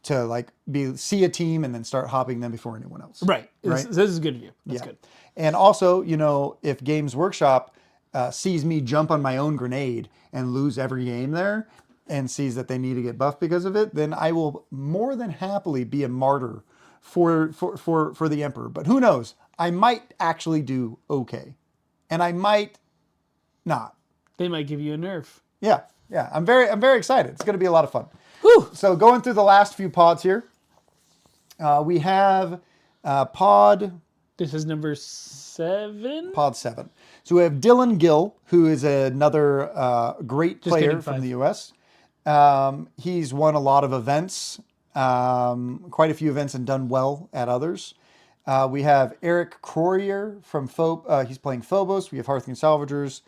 Speaker 2: like see a team and then start hopping them before anyone else.
Speaker 1: Right. This is good of you. That's good.
Speaker 2: And also, you know, if Games Workshop sees me jump on my own grenade and lose every game there, and sees that they need to get buffed because of it, then I will more than happily be a martyr for the Emperor. But who knows? I might actually do okay. And I might not.
Speaker 1: They might give you a nerf.
Speaker 2: Yeah. I'm very excited. It's going to be a lot of fun.
Speaker 1: Whew.
Speaker 2: So going through the last few pods here, we have pod.
Speaker 1: This is number 7.
Speaker 2: Pod 7. So we have Dylan Gill, who is another great player from the U.S. He's won a lot of events, quite a few events, and done well at others. We have Eric Croyer from he's playing Phobos. We have Hearthing Salvagers,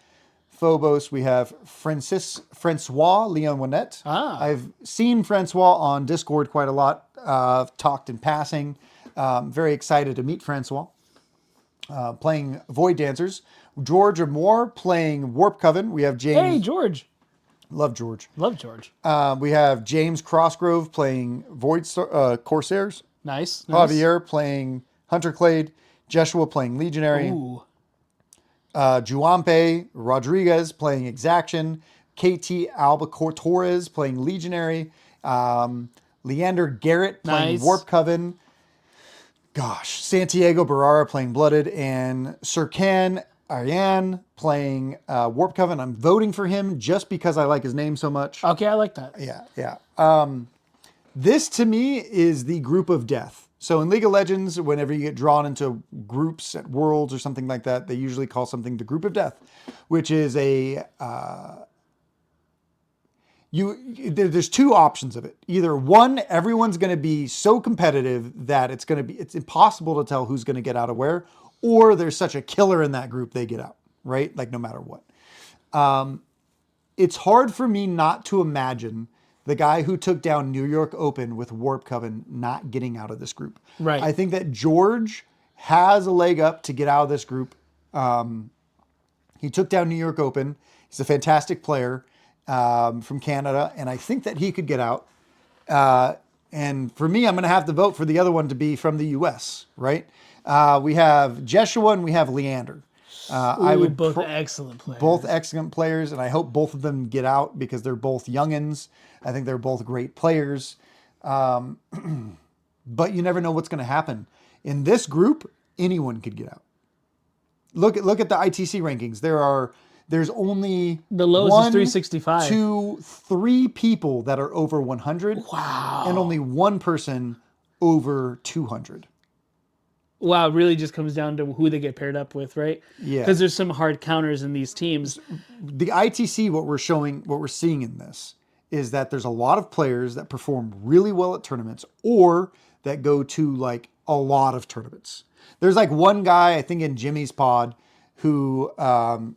Speaker 2: Phobos. We have Francois Leon Winnett. I've seen Francois on Discord quite a lot. Talked in passing. Very excited to meet Francois. Playing Void Dancers. George Moore playing Warp Coven. We have James.
Speaker 1: Hey, George.
Speaker 2: Love George. We have James Crossgrove playing Void Corsairs.
Speaker 1: Nice.
Speaker 2: Javier playing Hunterclade, Jeshua playing Legionary, Juampe Rodriguez playing Exaction, KT Albacore Torres playing Legionary, Leander Garrett playing Warp Coven, Santiago Barrera playing Blooded, and Serkan Aryan playing Warp Coven. I'm voting for him just because I like his name so much.
Speaker 1: Okay, I like that.
Speaker 2: Yeah. This to me is the group of death. So in League of Legends, whenever you get drawn into groups at Worlds or something like that, they usually call something the Group of Death, which is there's 2 options of it. Either one, everyone's going to be so competitive that it's impossible to tell who's going to get out of where, or there's such a killer in that group they get out, right? Like no matter what. It's hard for me not to imagine the guy who took down New York Open with Warp Coven not getting out of this group.
Speaker 1: Right.
Speaker 2: I think that George has a leg up to get out of this group. He took down New York Open. He's a fantastic player from Canada, and I think that he could get out. And for me, I'm going to have to vote for the other one to be from the U.S., right? We have Jeshua and we have Leander.
Speaker 1: Both excellent players.
Speaker 2: Both excellent players, and I hope both of them get out because they're both youngins. I think they're both great players. but you never know what's going to happen. In this group, anyone could get out. Look at the ITC rankings. There's only
Speaker 1: The lowest is 365.
Speaker 2: 2, 3 people that are over 100.
Speaker 1: Wow.
Speaker 2: And only one person over 200.
Speaker 1: Wow, it really just comes down to who they get paired up with, right?
Speaker 2: Yeah.
Speaker 1: Because there's some hard counters in these teams.
Speaker 2: The ITC, what we're seeing in this is that there's a lot of players that perform really well at tournaments or that go to like a lot of tournaments. There's like one guy, I think in Jimmy's pod, who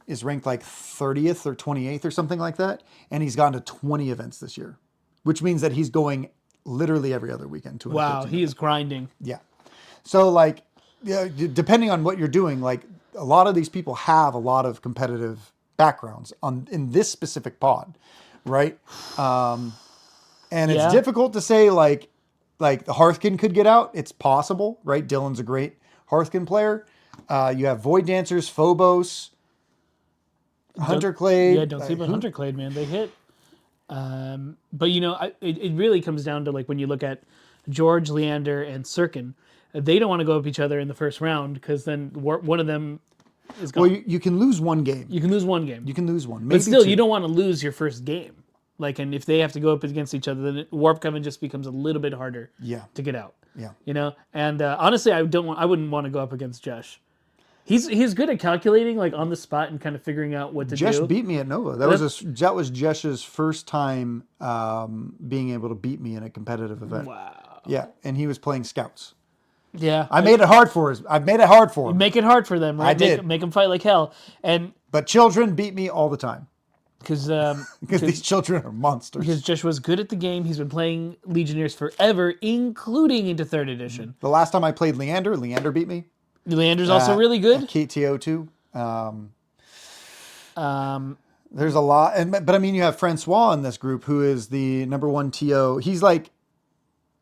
Speaker 2: is ranked like 30th or 28th or something like that. And he's gone to 20 events this year, which means that he's going literally every other weekend to
Speaker 1: Wow, he is grinding.
Speaker 2: Yeah. So like, yeah, depending on what you're doing, like a lot of these people have a lot of competitive backgrounds in this specific pod, right? And it's difficult to say like the Hearthkin could get out. It's possible, right? Dylan's a great Hearthkin player. You have Void Dancers, Phobos, Hunter Clade.
Speaker 1: Yeah, don't sleep on Hunter Clade, man. They hit. But you know, it really comes down to like when you look at George, Leander, and Sirkin, they don't want to go up each other in the first round because then one of them is gone.
Speaker 2: Well, you can lose one game.
Speaker 1: You can lose one game.
Speaker 2: You can lose one. Maybe
Speaker 1: But still,
Speaker 2: 2.
Speaker 1: you don't want to lose your first game. Like, and if they have to go up against each other, then Warp Coven just becomes a little bit harder to get out.
Speaker 2: Yeah.
Speaker 1: You know? And honestly, I wouldn't want to go up against Josh. He's good at calculating, like, on the spot and kind of figuring out what to do.
Speaker 2: Josh beat me at Nova. That was Josh's first time being able to beat me in a competitive event.
Speaker 1: Wow.
Speaker 2: Yeah, and he was playing Scouts.
Speaker 1: Yeah.
Speaker 2: I've made it hard for him.
Speaker 1: Make it hard for them, right?
Speaker 2: I did.
Speaker 1: Make them fight like hell.
Speaker 2: But children beat me all the time.
Speaker 1: Because
Speaker 2: these children are monsters.
Speaker 1: Because Josh was good at the game. He's been playing Legionnaires forever, including into 3rd edition.
Speaker 2: The last time I played Leander beat me.
Speaker 1: Leander's also really good.
Speaker 2: KTO too. There's a lot, but I mean, you have Francois in this group, who is the number 1 TO. He's like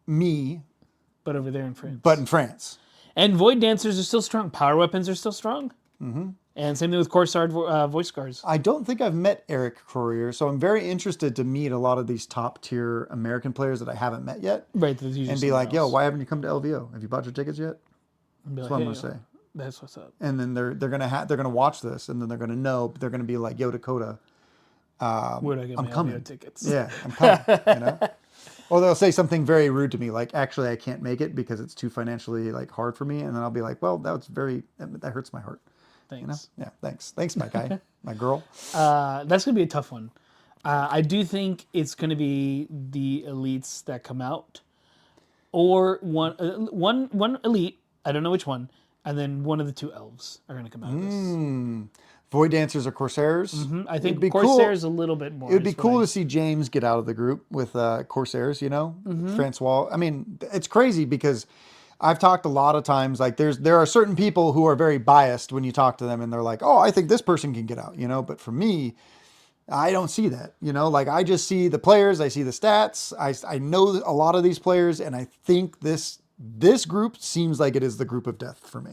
Speaker 2: me,
Speaker 1: but over there in France.
Speaker 2: But in France.
Speaker 1: And Void Dancers are still strong. Power Weapons are still strong. Mm-hmm. And same thing with Corsard Voice Scars.
Speaker 2: I don't think I've met Eric Courier, so I'm very interested to meet a lot of these top tier American players that I haven't met yet.
Speaker 1: Right.
Speaker 2: And be like, yo, why haven't you come to LVO? Have you bought your tickets yet? That's what I'm gonna say.
Speaker 1: That's what's up.
Speaker 2: And then they're gonna watch this, and then they're gonna know. They're gonna be like, yo, Dakotah,
Speaker 1: where do I get my LVO tickets?
Speaker 2: Yeah, I'm coming. You know. Or they'll say something very rude to me, like, actually, I can't make it because it's too financially like hard for me, and then I'll be like, well, that hurts my heart.
Speaker 1: Thanks.
Speaker 2: You know? Yeah, thanks, my guy, my girl.
Speaker 1: That's gonna be a tough one. I do think it's gonna be the elites that come out, or one elite. I don't know which one, and then one of the 2 elves are gonna come out of this.
Speaker 2: Void Dancers or Corsairs.
Speaker 1: Mm-hmm. I think Corsairs a little bit more.
Speaker 2: It would be cool to see James get out of the group with Corsairs, you know? Mm-hmm. Francois. I mean, it's crazy because I've talked a lot of times, like there are certain people who are very biased when you talk to them and they're like, oh, I think this person can get out, you know? But for me, I don't see that, you know? Like I just see the players, I see the stats, I know a lot of these players, and I think this group seems like it is the group of death for me.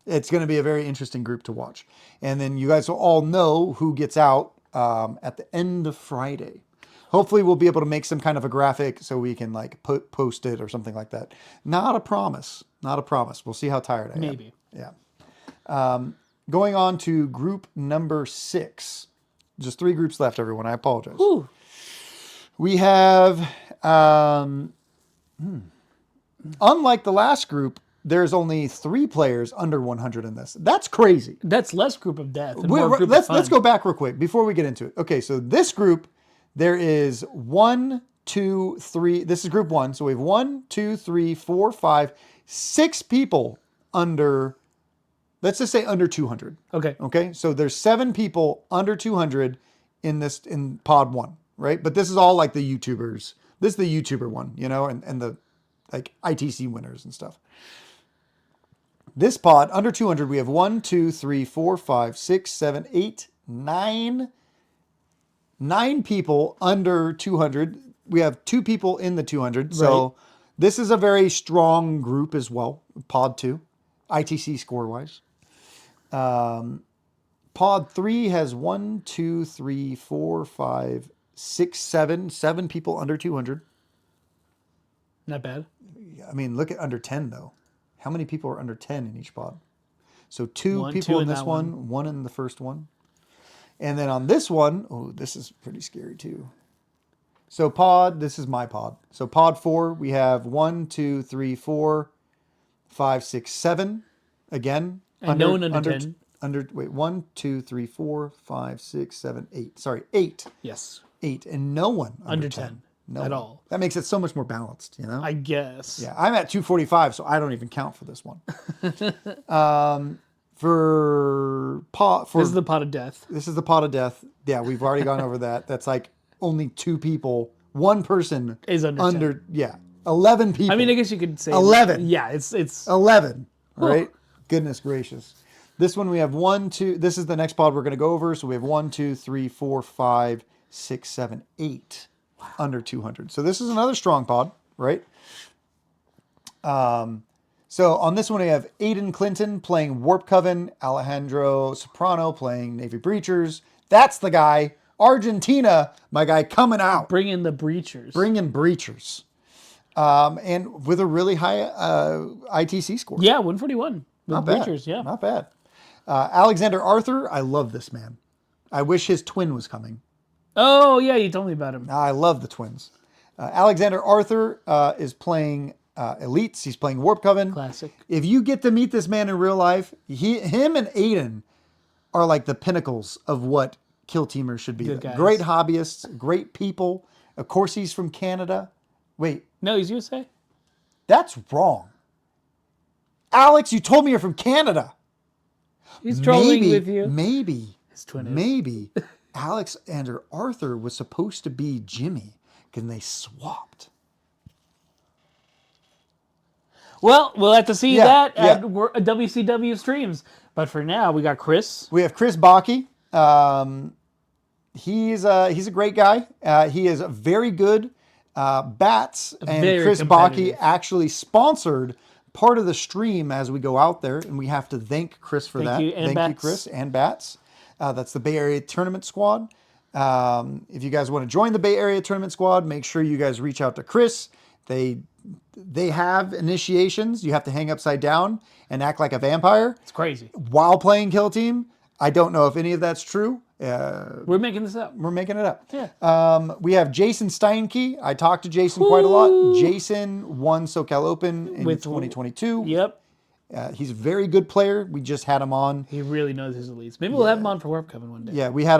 Speaker 2: It's going to be a very interesting group to watch. And then you guys will all know who gets out at the end of Friday. Hopefully we'll be able to make some kind of a graphic so we can like post it or something like that. Not a promise. We'll see how tired I am.
Speaker 1: Maybe.
Speaker 2: Yeah. Going on to group number 6. Just 3 groups left, everyone. I apologize.
Speaker 1: Whew.
Speaker 2: We have, unlike the last group, there's only 3 players under 100 in this. That's crazy.
Speaker 1: That's less group of death. And more group
Speaker 2: let's
Speaker 1: of fun.
Speaker 2: go back real quick before we get into it. Okay, so this group, there is 1, 2, 3. This is group 1. So we have 1, 2, 3, 4, 5, 6 people under. Let's just say under 200.
Speaker 1: Okay.
Speaker 2: Okay. So there's 7 people under 200 in pod 1, right? But this is all like the YouTubers. This is the YouTuber one, you know, and the like ITC winners and stuff. This pod, under 200, we have 1, 2, 3, 4, 5, 6, 7, 8, 9. 9 people under 200. We have 2 people in the 200. So
Speaker 1: Right.
Speaker 2: This is a very strong group as well. Pod 2, ITC score-wise. Pod 3 has 1, 2, 3, 4, 5, 6, 7. 7 people under 200.
Speaker 1: Not bad.
Speaker 2: I mean, look at under 10 though. How many people are under 10 in each pod? So two
Speaker 1: One,
Speaker 2: people
Speaker 1: two
Speaker 2: in
Speaker 1: in
Speaker 2: this
Speaker 1: that
Speaker 2: one in the first one. And then on this one, oh, this is pretty scary too. So this is my pod. So pod 4, we have 1, 2, 3, 4, 5, 6, 7. Again,
Speaker 1: And no one under 10.
Speaker 2: Wait, 1, 2, 3, 4, 5, 6, 7, 8. Sorry, 8.
Speaker 1: Yes.
Speaker 2: 8. And no one
Speaker 1: Under 10.
Speaker 2: No
Speaker 1: at
Speaker 2: one.
Speaker 1: all.
Speaker 2: That makes it so much more balanced, you know?
Speaker 1: I guess.
Speaker 2: Yeah, I'm at 245, so I don't even count for this one.
Speaker 1: This is the pot of death.
Speaker 2: This is the pot of death. Yeah, we've already gone over that. That's like only 2 people. One person
Speaker 1: Is under 10.
Speaker 2: Yeah, 11 people.
Speaker 1: I mean, I guess you could say
Speaker 2: 11.
Speaker 1: Yeah, it's
Speaker 2: 11. Right? Goodness gracious. This one we have 1, 2. This is the next pod we're going to go over. So we have 1, 2, 3, 4, 5, 6, 7, 8 under 200. So this is another strong pod, right? So on this one we have Aiden Clinton playing Warp Coven, Alejandro Soprano playing Navy Breachers. That's the guy. Argentina, my guy, coming out.
Speaker 1: Bring in the breachers.
Speaker 2: Bring in Breachers. And with a really high ITC score.
Speaker 1: Yeah, 141. With
Speaker 2: Not
Speaker 1: breachers,
Speaker 2: bad.
Speaker 1: yeah.
Speaker 2: Not bad. Alexander Arthur, I love this man. I wish his twin was coming.
Speaker 1: Oh, yeah, you told me about him.
Speaker 2: I love the twins. Alexander Arthur is playing Elites. He's playing Warp Coven.
Speaker 1: Classic.
Speaker 2: If you get to meet this man in real life, him and Aiden are like the pinnacles of what Kill Teamers should be.
Speaker 1: Good guys.
Speaker 2: Great hobbyists, great people. Of course, he's from Canada. Wait,
Speaker 1: No, he's USA.
Speaker 2: that's wrong. Alex, you told me you're from Canada.
Speaker 1: He's trolling with you.
Speaker 2: Maybe.
Speaker 1: His twin is.
Speaker 2: Maybe Alexander Arthur was supposed to be Jimmy because they swapped.
Speaker 1: Well, we'll have to see
Speaker 2: Yeah,
Speaker 1: that
Speaker 2: yeah.
Speaker 1: at WCW streams. But for now, we got Chris.
Speaker 2: We have Chris Bakke. He's a great guy. He is very good. Bats and
Speaker 1: Very
Speaker 2: Chris Bakke
Speaker 1: competitive.
Speaker 2: actually sponsored part of the stream as we go out there, and we have to thank Chris for
Speaker 1: Thank
Speaker 2: that.
Speaker 1: you, and
Speaker 2: Thank you,
Speaker 1: Bats.
Speaker 2: Chris and Bats. That's the Bay Area Tournament Squad. If you guys want to join the Bay Area Tournament Squad, make sure you guys reach out to Chris. They have initiations. You have to hang upside down and act like a vampire
Speaker 1: It's crazy.
Speaker 2: while playing Kill Team. I don't know if any of that's true.
Speaker 1: We're making this up.
Speaker 2: We're making it up.
Speaker 1: Yeah.
Speaker 2: We have Jason Steinke. I talked to Jason quite a lot.
Speaker 1: Woo!
Speaker 2: Jason won SoCal Open in 2022.
Speaker 1: Yep.
Speaker 2: He's a very good player. We just had him on.
Speaker 1: He really knows his elites. Maybe we'll have him on for Warp Coven one day.
Speaker 2: Yeah, we have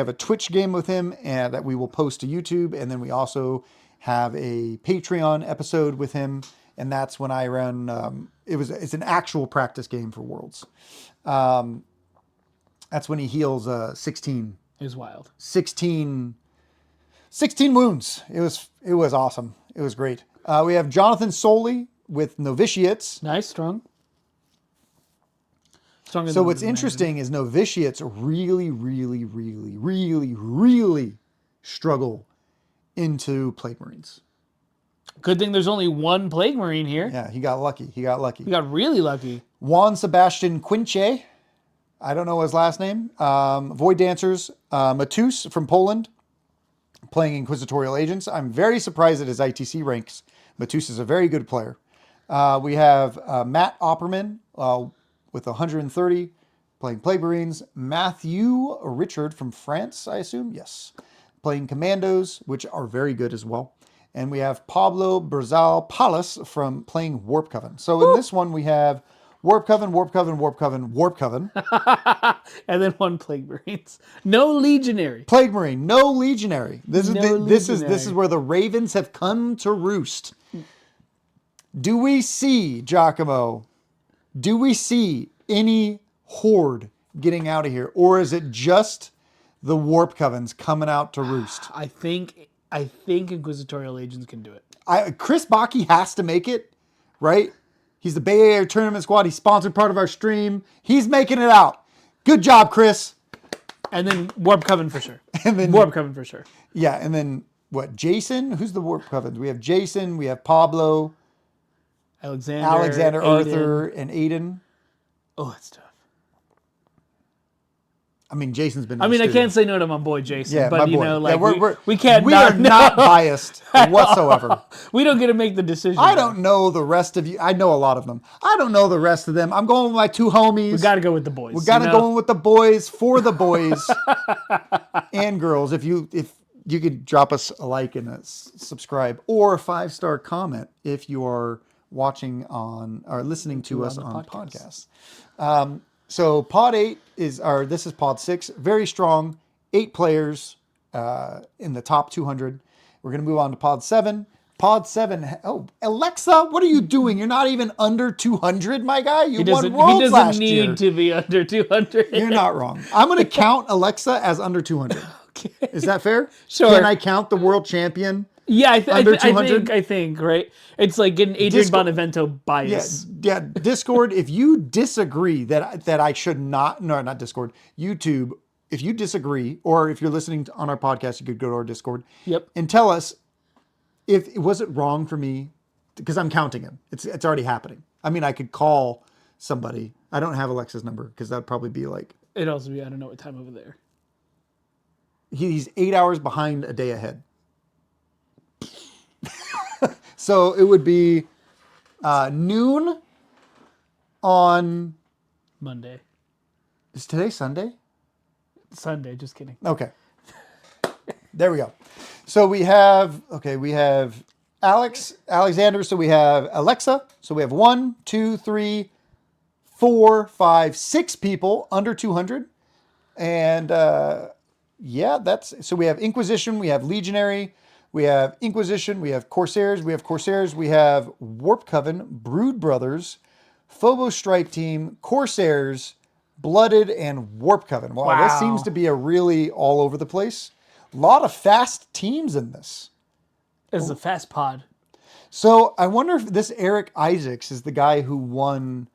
Speaker 2: a Twitch game with him that we will post to YouTube, and then we also have a Patreon episode with him, and that's when I run. It's an actual practice game for Worlds. That's when he heals 16
Speaker 1: It was wild.
Speaker 2: 16 wounds. It was awesome. It was great. We have Jonathan Soley with Novitiates.
Speaker 1: Nice, strong. Stronger
Speaker 2: So
Speaker 1: than
Speaker 2: what's
Speaker 1: I imagined.
Speaker 2: interesting is Novitiates really, really, really, really, really struggle into Plague Marines.
Speaker 1: Good thing there's only one Plague Marine here.
Speaker 2: Yeah, he got lucky.
Speaker 1: We got really lucky.
Speaker 2: Juan Sebastian Quinche. I don't know his last name. Void Dancers. Matus from Poland, playing Inquisitorial Agents. I'm very surprised at his ITC ranks. Matus is a very good player. We have Matt Opperman with 130, playing Plague Marines. Matthew Richard from France, I assume. Yes. Playing Commandos, which are very good as well. And we have Pablo Brazal Palas from playing Warp Coven. So in this one, we have Warp Coven, Warp Coven, Warp Coven, Warp Coven.
Speaker 1: And then one Plague Marines. No Legionary.
Speaker 2: Plague Marine, no Legionary. This is
Speaker 1: No
Speaker 2: this
Speaker 1: Legionary.
Speaker 2: is where the Ravens have come to roost. Do we see, Giacomo? Do we see any horde getting out of here, or is it just the Warp Covens coming out to roost?
Speaker 1: I think Inquisitorial Agents can do it.
Speaker 2: Chris Bakke has to make it, right? He's the Bay Area Tournament Squad. He sponsored part of our stream. He's making it out. Good job, Chris.
Speaker 1: And then Warp Coven for sure.
Speaker 2: And then
Speaker 1: Warp Coven for sure.
Speaker 2: Yeah, and then what? Jason? Who's the Warp Covens? We have Jason. We have Pablo, Alexander
Speaker 1: Aiden.
Speaker 2: Arthur, and Aiden.
Speaker 1: Oh, that's tough.
Speaker 2: I mean, Jason's been.
Speaker 1: I
Speaker 2: in
Speaker 1: mean,
Speaker 2: the
Speaker 1: I
Speaker 2: studio.
Speaker 1: can't say no to my boy Jason,
Speaker 2: Yeah,
Speaker 1: but
Speaker 2: my
Speaker 1: you
Speaker 2: boy.
Speaker 1: know,
Speaker 2: Yeah,
Speaker 1: like we can't.
Speaker 2: We are not
Speaker 1: no.
Speaker 2: biased whatsoever.
Speaker 1: We don't get to make the decision.
Speaker 2: I don't know the rest of you. I know a lot of them. I don't know the rest of them. I'm going with my two homies.
Speaker 1: We got to go with the boys.
Speaker 2: We got to go in with the boys for the boys and girls. If you could drop us a like and a subscribe or a 5-star comment if you are watching on or listening to us on podcasts. So pod 8 this is pod 6, very strong, 8 players in the top 200. We're going to move on to pod 7. Pod 7. Oh, Alexa, what are you doing? You're not even under 200, my guy. You won Worlds last year.
Speaker 1: He doesn't need to be under 200.
Speaker 2: You're not wrong. I'm going to count Alexa as under 200.
Speaker 1: Okay.
Speaker 2: Is that fair?
Speaker 1: Sure.
Speaker 2: Can I count the world champion?
Speaker 1: Yeah,
Speaker 2: Under 200?
Speaker 1: I think, right? It's like getting Adrian Bonavento bias.
Speaker 2: Yeah. Discord, if you disagree that I should not Discord, YouTube, if you disagree, or if you're listening on our podcast, you could go to our Discord.
Speaker 1: Yep.
Speaker 2: And tell us, was it wrong for me? Because I'm counting him. It's already happening. I mean, I could call somebody. I don't have Alexa's number because that'd probably be like...
Speaker 1: It'd also be, I don't know what time over there.
Speaker 2: He's 8 hours behind a day ahead. So it would be noon on...
Speaker 1: Monday.
Speaker 2: Is today Sunday?
Speaker 1: Sunday, just kidding.
Speaker 2: Okay. There we go. So we have Alexander. So we have Alexa. So we have 1, 2, 3, 4, 5, 6 people under 200. And so we have Inquisition, we have Legionary, we have Inquisition, we have Corsairs, we have Warp Coven, Brood Brothers, Phobos Strike Team, Corsairs, Blooded, and Warp Coven. Wow, this seems to be a really all over the place. A lot of fast teams in this.
Speaker 1: It's a fast pod.
Speaker 2: So I wonder if this Eric Isaacs is the guy who won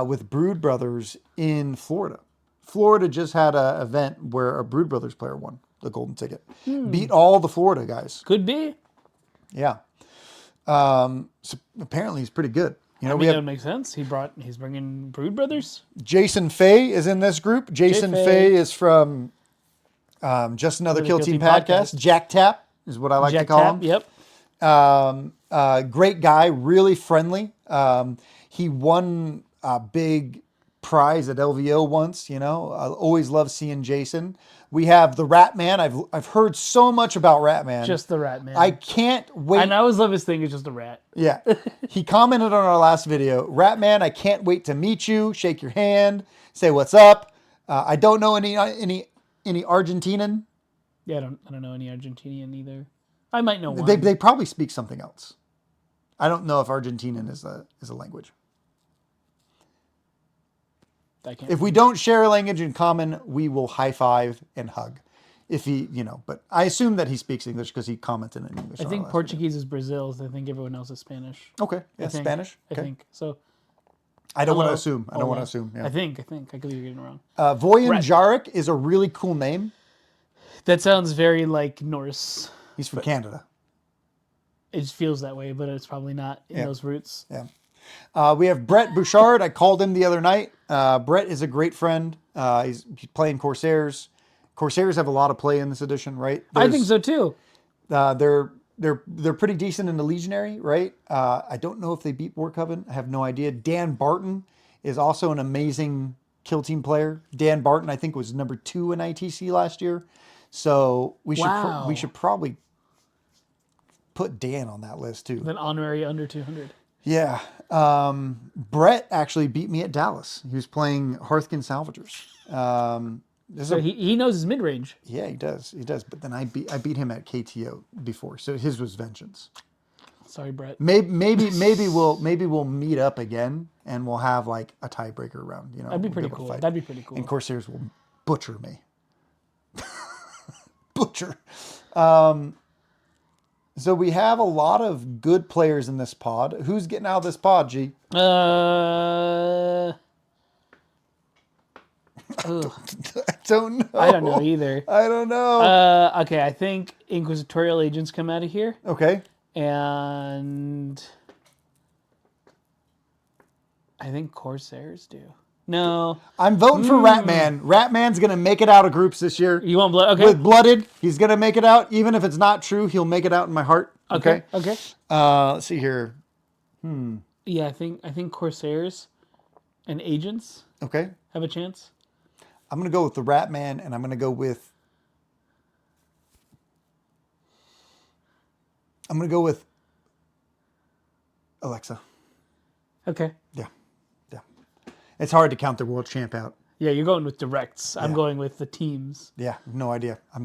Speaker 2: with Brood Brothers in Florida. Florida just had an event where a Brood Brothers player won the golden ticket. Beat all the Florida guys.
Speaker 1: Could be.
Speaker 2: Yeah. So apparently he's pretty good. You know,
Speaker 1: that makes sense. He's bringing Brood Brothers.
Speaker 2: Jason Fay is in this group. Jason Fay is from Just Another Kill Team podcast. Jack Tap is what I like to call him.
Speaker 1: Yep.
Speaker 2: Great guy, really friendly. He won a big prize at LVO once. You know, I always love seeing Jason. We have the Rat Man. I've heard so much about Rat Man.
Speaker 1: Just the Rat Man.
Speaker 2: I can't wait.
Speaker 1: And I always love his thing. It's just a rat.
Speaker 2: Yeah. He commented on our last video. Rat Man, I can't wait to meet you. Shake your hand. Say what's up. I don't know any Argentinian.
Speaker 1: Yeah, I don't know any Argentinian either. I might know one.
Speaker 2: They probably speak something else. I don't know if Argentinian is a language. If we don't share a language in common, we will high five and hug. If he, but I assume that he speaks English because he commented in English.
Speaker 1: I think Portuguese is Brazil. So I think everyone else is Spanish.
Speaker 2: Okay, yeah, Spanish. Okay.
Speaker 1: I think so.
Speaker 2: I don't want to assume. Yeah.
Speaker 1: I think I could be getting it wrong.
Speaker 2: Voyan Jarek is a really cool name.
Speaker 1: That sounds very like Norse.
Speaker 2: He's from Canada.
Speaker 1: It just feels that way, but it's probably not in those roots.
Speaker 2: Yeah. We have Brett Bouchard. I called him the other night. Brett is a great friend. He's playing Corsairs. Corsairs have a lot of play in this edition, right?
Speaker 1: I think so too.
Speaker 2: They're pretty decent in the Legionary, right? I don't know if they beat War Coven. I have no idea. Dan Barton is also an amazing kill team player. Dan Barton, I think, was number 2 in ITC last year. So we should probably put Dan on that list too.
Speaker 1: An honorary under 200.
Speaker 2: Yeah. Brett actually beat me at Dallas. He was playing Hearthkin Salvagers.
Speaker 1: So he knows his mid-range.
Speaker 2: Yeah, he does. But then I beat him at KTO before. So his was vengeance.
Speaker 1: Sorry, Brett.
Speaker 2: Maybe we'll meet up again and we'll have like a tiebreaker round.
Speaker 1: That'd be pretty cool. That'd be pretty cool.
Speaker 2: And Corsairs will butcher me. Butcher. So we have a lot of good players in this pod. Who's getting out of this pod, G?
Speaker 1: I
Speaker 2: don't know.
Speaker 1: I don't know either.
Speaker 2: I don't know.
Speaker 1: Okay, I think Inquisitorial Agents come out of here.
Speaker 2: Okay.
Speaker 1: And I think Corsairs do. No.
Speaker 2: I'm voting for Ratman. Ratman's going to make it out of groups this year.
Speaker 1: You want blood? Okay.
Speaker 2: With Blooded, he's going to make it out. Even if it's not true, he'll make it out in my heart.
Speaker 1: Okay.
Speaker 2: Let's see here.
Speaker 1: Yeah, I think Corsairs and Agents
Speaker 2: Okay.
Speaker 1: have a chance.
Speaker 2: I'm going to go with the Ratman, and I'm going to go with... Alexa.
Speaker 1: Okay.
Speaker 2: Yeah. It's hard to count the world champ out.
Speaker 1: Yeah, you're going with directs. I'm
Speaker 2: Yeah.
Speaker 1: going with the teams.
Speaker 2: Yeah, no idea. I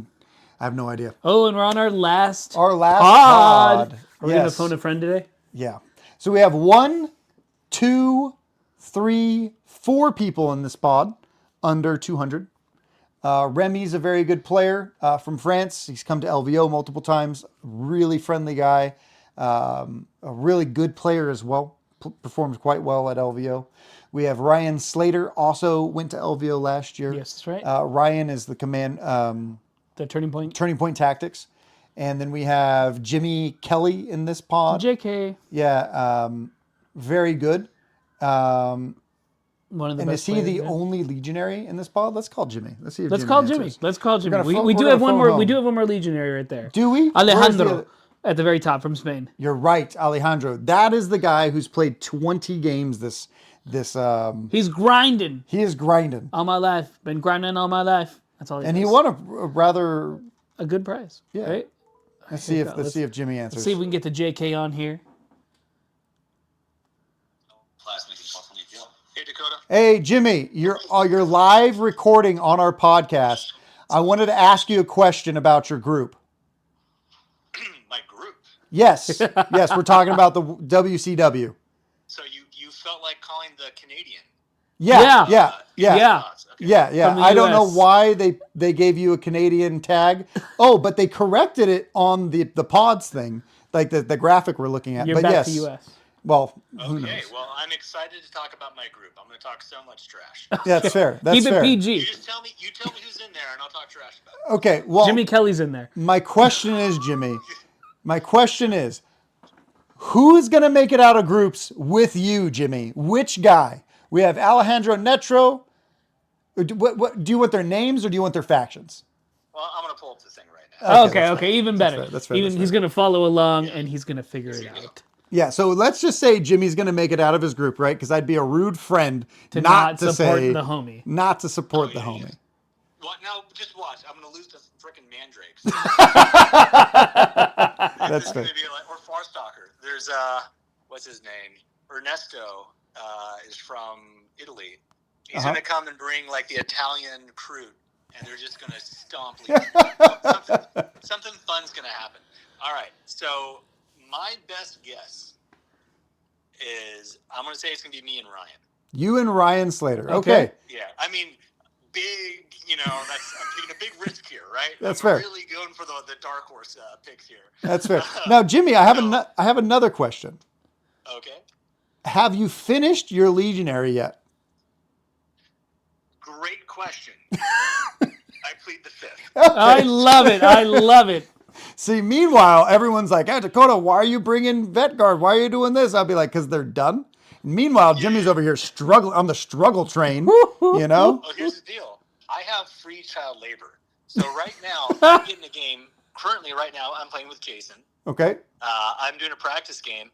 Speaker 2: have no idea.
Speaker 1: Oh, and we're on our last
Speaker 2: Our last
Speaker 1: pod.
Speaker 2: pod.
Speaker 1: Are we going to phone a friend today?
Speaker 2: Yeah. So we have 1, 2, 3, 4 people in this pod under 200. Remy's a very good player from France. He's come to LVO multiple times. Really friendly guy. A really good player as well. Performed quite well at LVO. We have Ryan Slater, also went to LVO last year.
Speaker 1: Yes, that's right.
Speaker 2: Ryan is the command...
Speaker 1: The Turning Point.
Speaker 2: Turning Point Tactics. And then we have Jimmy Kelly in this pod.
Speaker 1: JK.
Speaker 2: Yeah, very good.
Speaker 1: One of the
Speaker 2: And
Speaker 1: best
Speaker 2: is he
Speaker 1: players,
Speaker 2: the
Speaker 1: yeah.
Speaker 2: only Legionary in this pod? Let's call Jimmy. Let's see if
Speaker 1: Let's
Speaker 2: Jimmy
Speaker 1: call
Speaker 2: answers.
Speaker 1: Jimmy. Let's call Jimmy.
Speaker 2: gonna
Speaker 1: We
Speaker 2: we're
Speaker 1: do
Speaker 2: gonna
Speaker 1: have one
Speaker 2: phone
Speaker 1: more.
Speaker 2: home.
Speaker 1: We do have one more Legionary right there.
Speaker 2: Do we? Where's the
Speaker 1: Alejandro
Speaker 2: other-
Speaker 1: at the very top from Spain.
Speaker 2: You're right, Alejandro. That is the guy who's played 20 games this
Speaker 1: He's grinding
Speaker 2: he is grinding.
Speaker 1: all my life. Been grinding all my life. That's all he
Speaker 2: And
Speaker 1: does.
Speaker 2: he won a rather
Speaker 1: a good prize.
Speaker 2: Yeah.
Speaker 1: Right?
Speaker 2: let's see if Jimmy answers.
Speaker 1: Let's see if we can get the JK on here.
Speaker 3: Hey, Dakota.
Speaker 2: Hey Jimmy, you're live recording on our podcast. I wanted to ask you a question about your group.
Speaker 3: My group.
Speaker 2: Yes. Yes, we're talking about the WCW.
Speaker 3: So you felt like calling the Canadian.
Speaker 2: Yeah.
Speaker 1: Yeah.
Speaker 3: Okay.
Speaker 1: From the
Speaker 2: I don't know
Speaker 1: US.
Speaker 2: why they gave you a Canadian tag. Oh, but they corrected it on the pods thing, like the graphic we're looking at.
Speaker 1: You're
Speaker 2: but
Speaker 1: back
Speaker 2: yes,
Speaker 1: to US.
Speaker 2: well, who
Speaker 3: Okay,
Speaker 2: knows?
Speaker 3: well, I'm excited to talk about my group. I'm going to talk so much trash.
Speaker 2: Yeah, that's fair. That's
Speaker 1: Keep
Speaker 2: fair.
Speaker 1: it
Speaker 3: You
Speaker 1: PG.
Speaker 3: just tell me who's in there, and I'll talk trash about it.
Speaker 2: Okay, well,
Speaker 1: Jimmy Kelly's in there.
Speaker 2: my question is, Jimmy, who is going to make it out of groups with you, Jimmy? Which guy? We have Alejandro Netro. What do you want their names or do you want their factions?
Speaker 3: Well, I'm going to pull up the thing right now.
Speaker 2: Okay, that's
Speaker 1: Okay, even better.
Speaker 2: fair, that's fair,
Speaker 1: Even
Speaker 2: that's
Speaker 1: he's
Speaker 2: fair.
Speaker 1: gonna follow along and he's gonna figure it out.
Speaker 2: Yeah, so let's just say Jimmy's going to make it out of his group, right? Because I'd be a rude friend
Speaker 1: To
Speaker 2: not to
Speaker 1: support
Speaker 2: say
Speaker 1: the homie.
Speaker 2: not to support the
Speaker 3: yeah,
Speaker 2: homie.
Speaker 3: What? Now, just watch. I'm going to lose to frickin' Mandrakes.
Speaker 2: That's fair.
Speaker 3: Maybe like, or Farstalker. There's what's his name? Ernesto is from Italy. He's
Speaker 2: Uh-huh.
Speaker 3: gonna come and bring like the Italian crew, and they're just gonna stomp. Something fun's gonna happen. All right. So my best guess is I'm gonna say it's gonna be me and Ryan.
Speaker 2: You and Ryan Slater.
Speaker 1: Okay.
Speaker 2: Okay.
Speaker 3: Yeah. I mean, big. I'm taking a big risk here, right?
Speaker 2: That's
Speaker 3: I'm
Speaker 2: fair.
Speaker 3: Really going for the dark horse picks here.
Speaker 2: That's fair. Now, Jimmy, I have another question.
Speaker 3: Okay.
Speaker 2: Have you finished your Legionary yet?
Speaker 3: Great question. I plead the fifth.
Speaker 1: I love it. I love it.
Speaker 2: See, meanwhile, everyone's like, "Hey, Dakota, why are you bringing Vet Guard? Why are you doing this?" I'll be like, "Because they're done." Meanwhile, Jimmy's over here struggling on the struggle train. You know?
Speaker 3: Oh, here's the deal. I have free child labor. So right now, I'm getting a game. Currently, right now, I'm playing with Jason.
Speaker 2: Okay.
Speaker 3: I'm doing a practice game.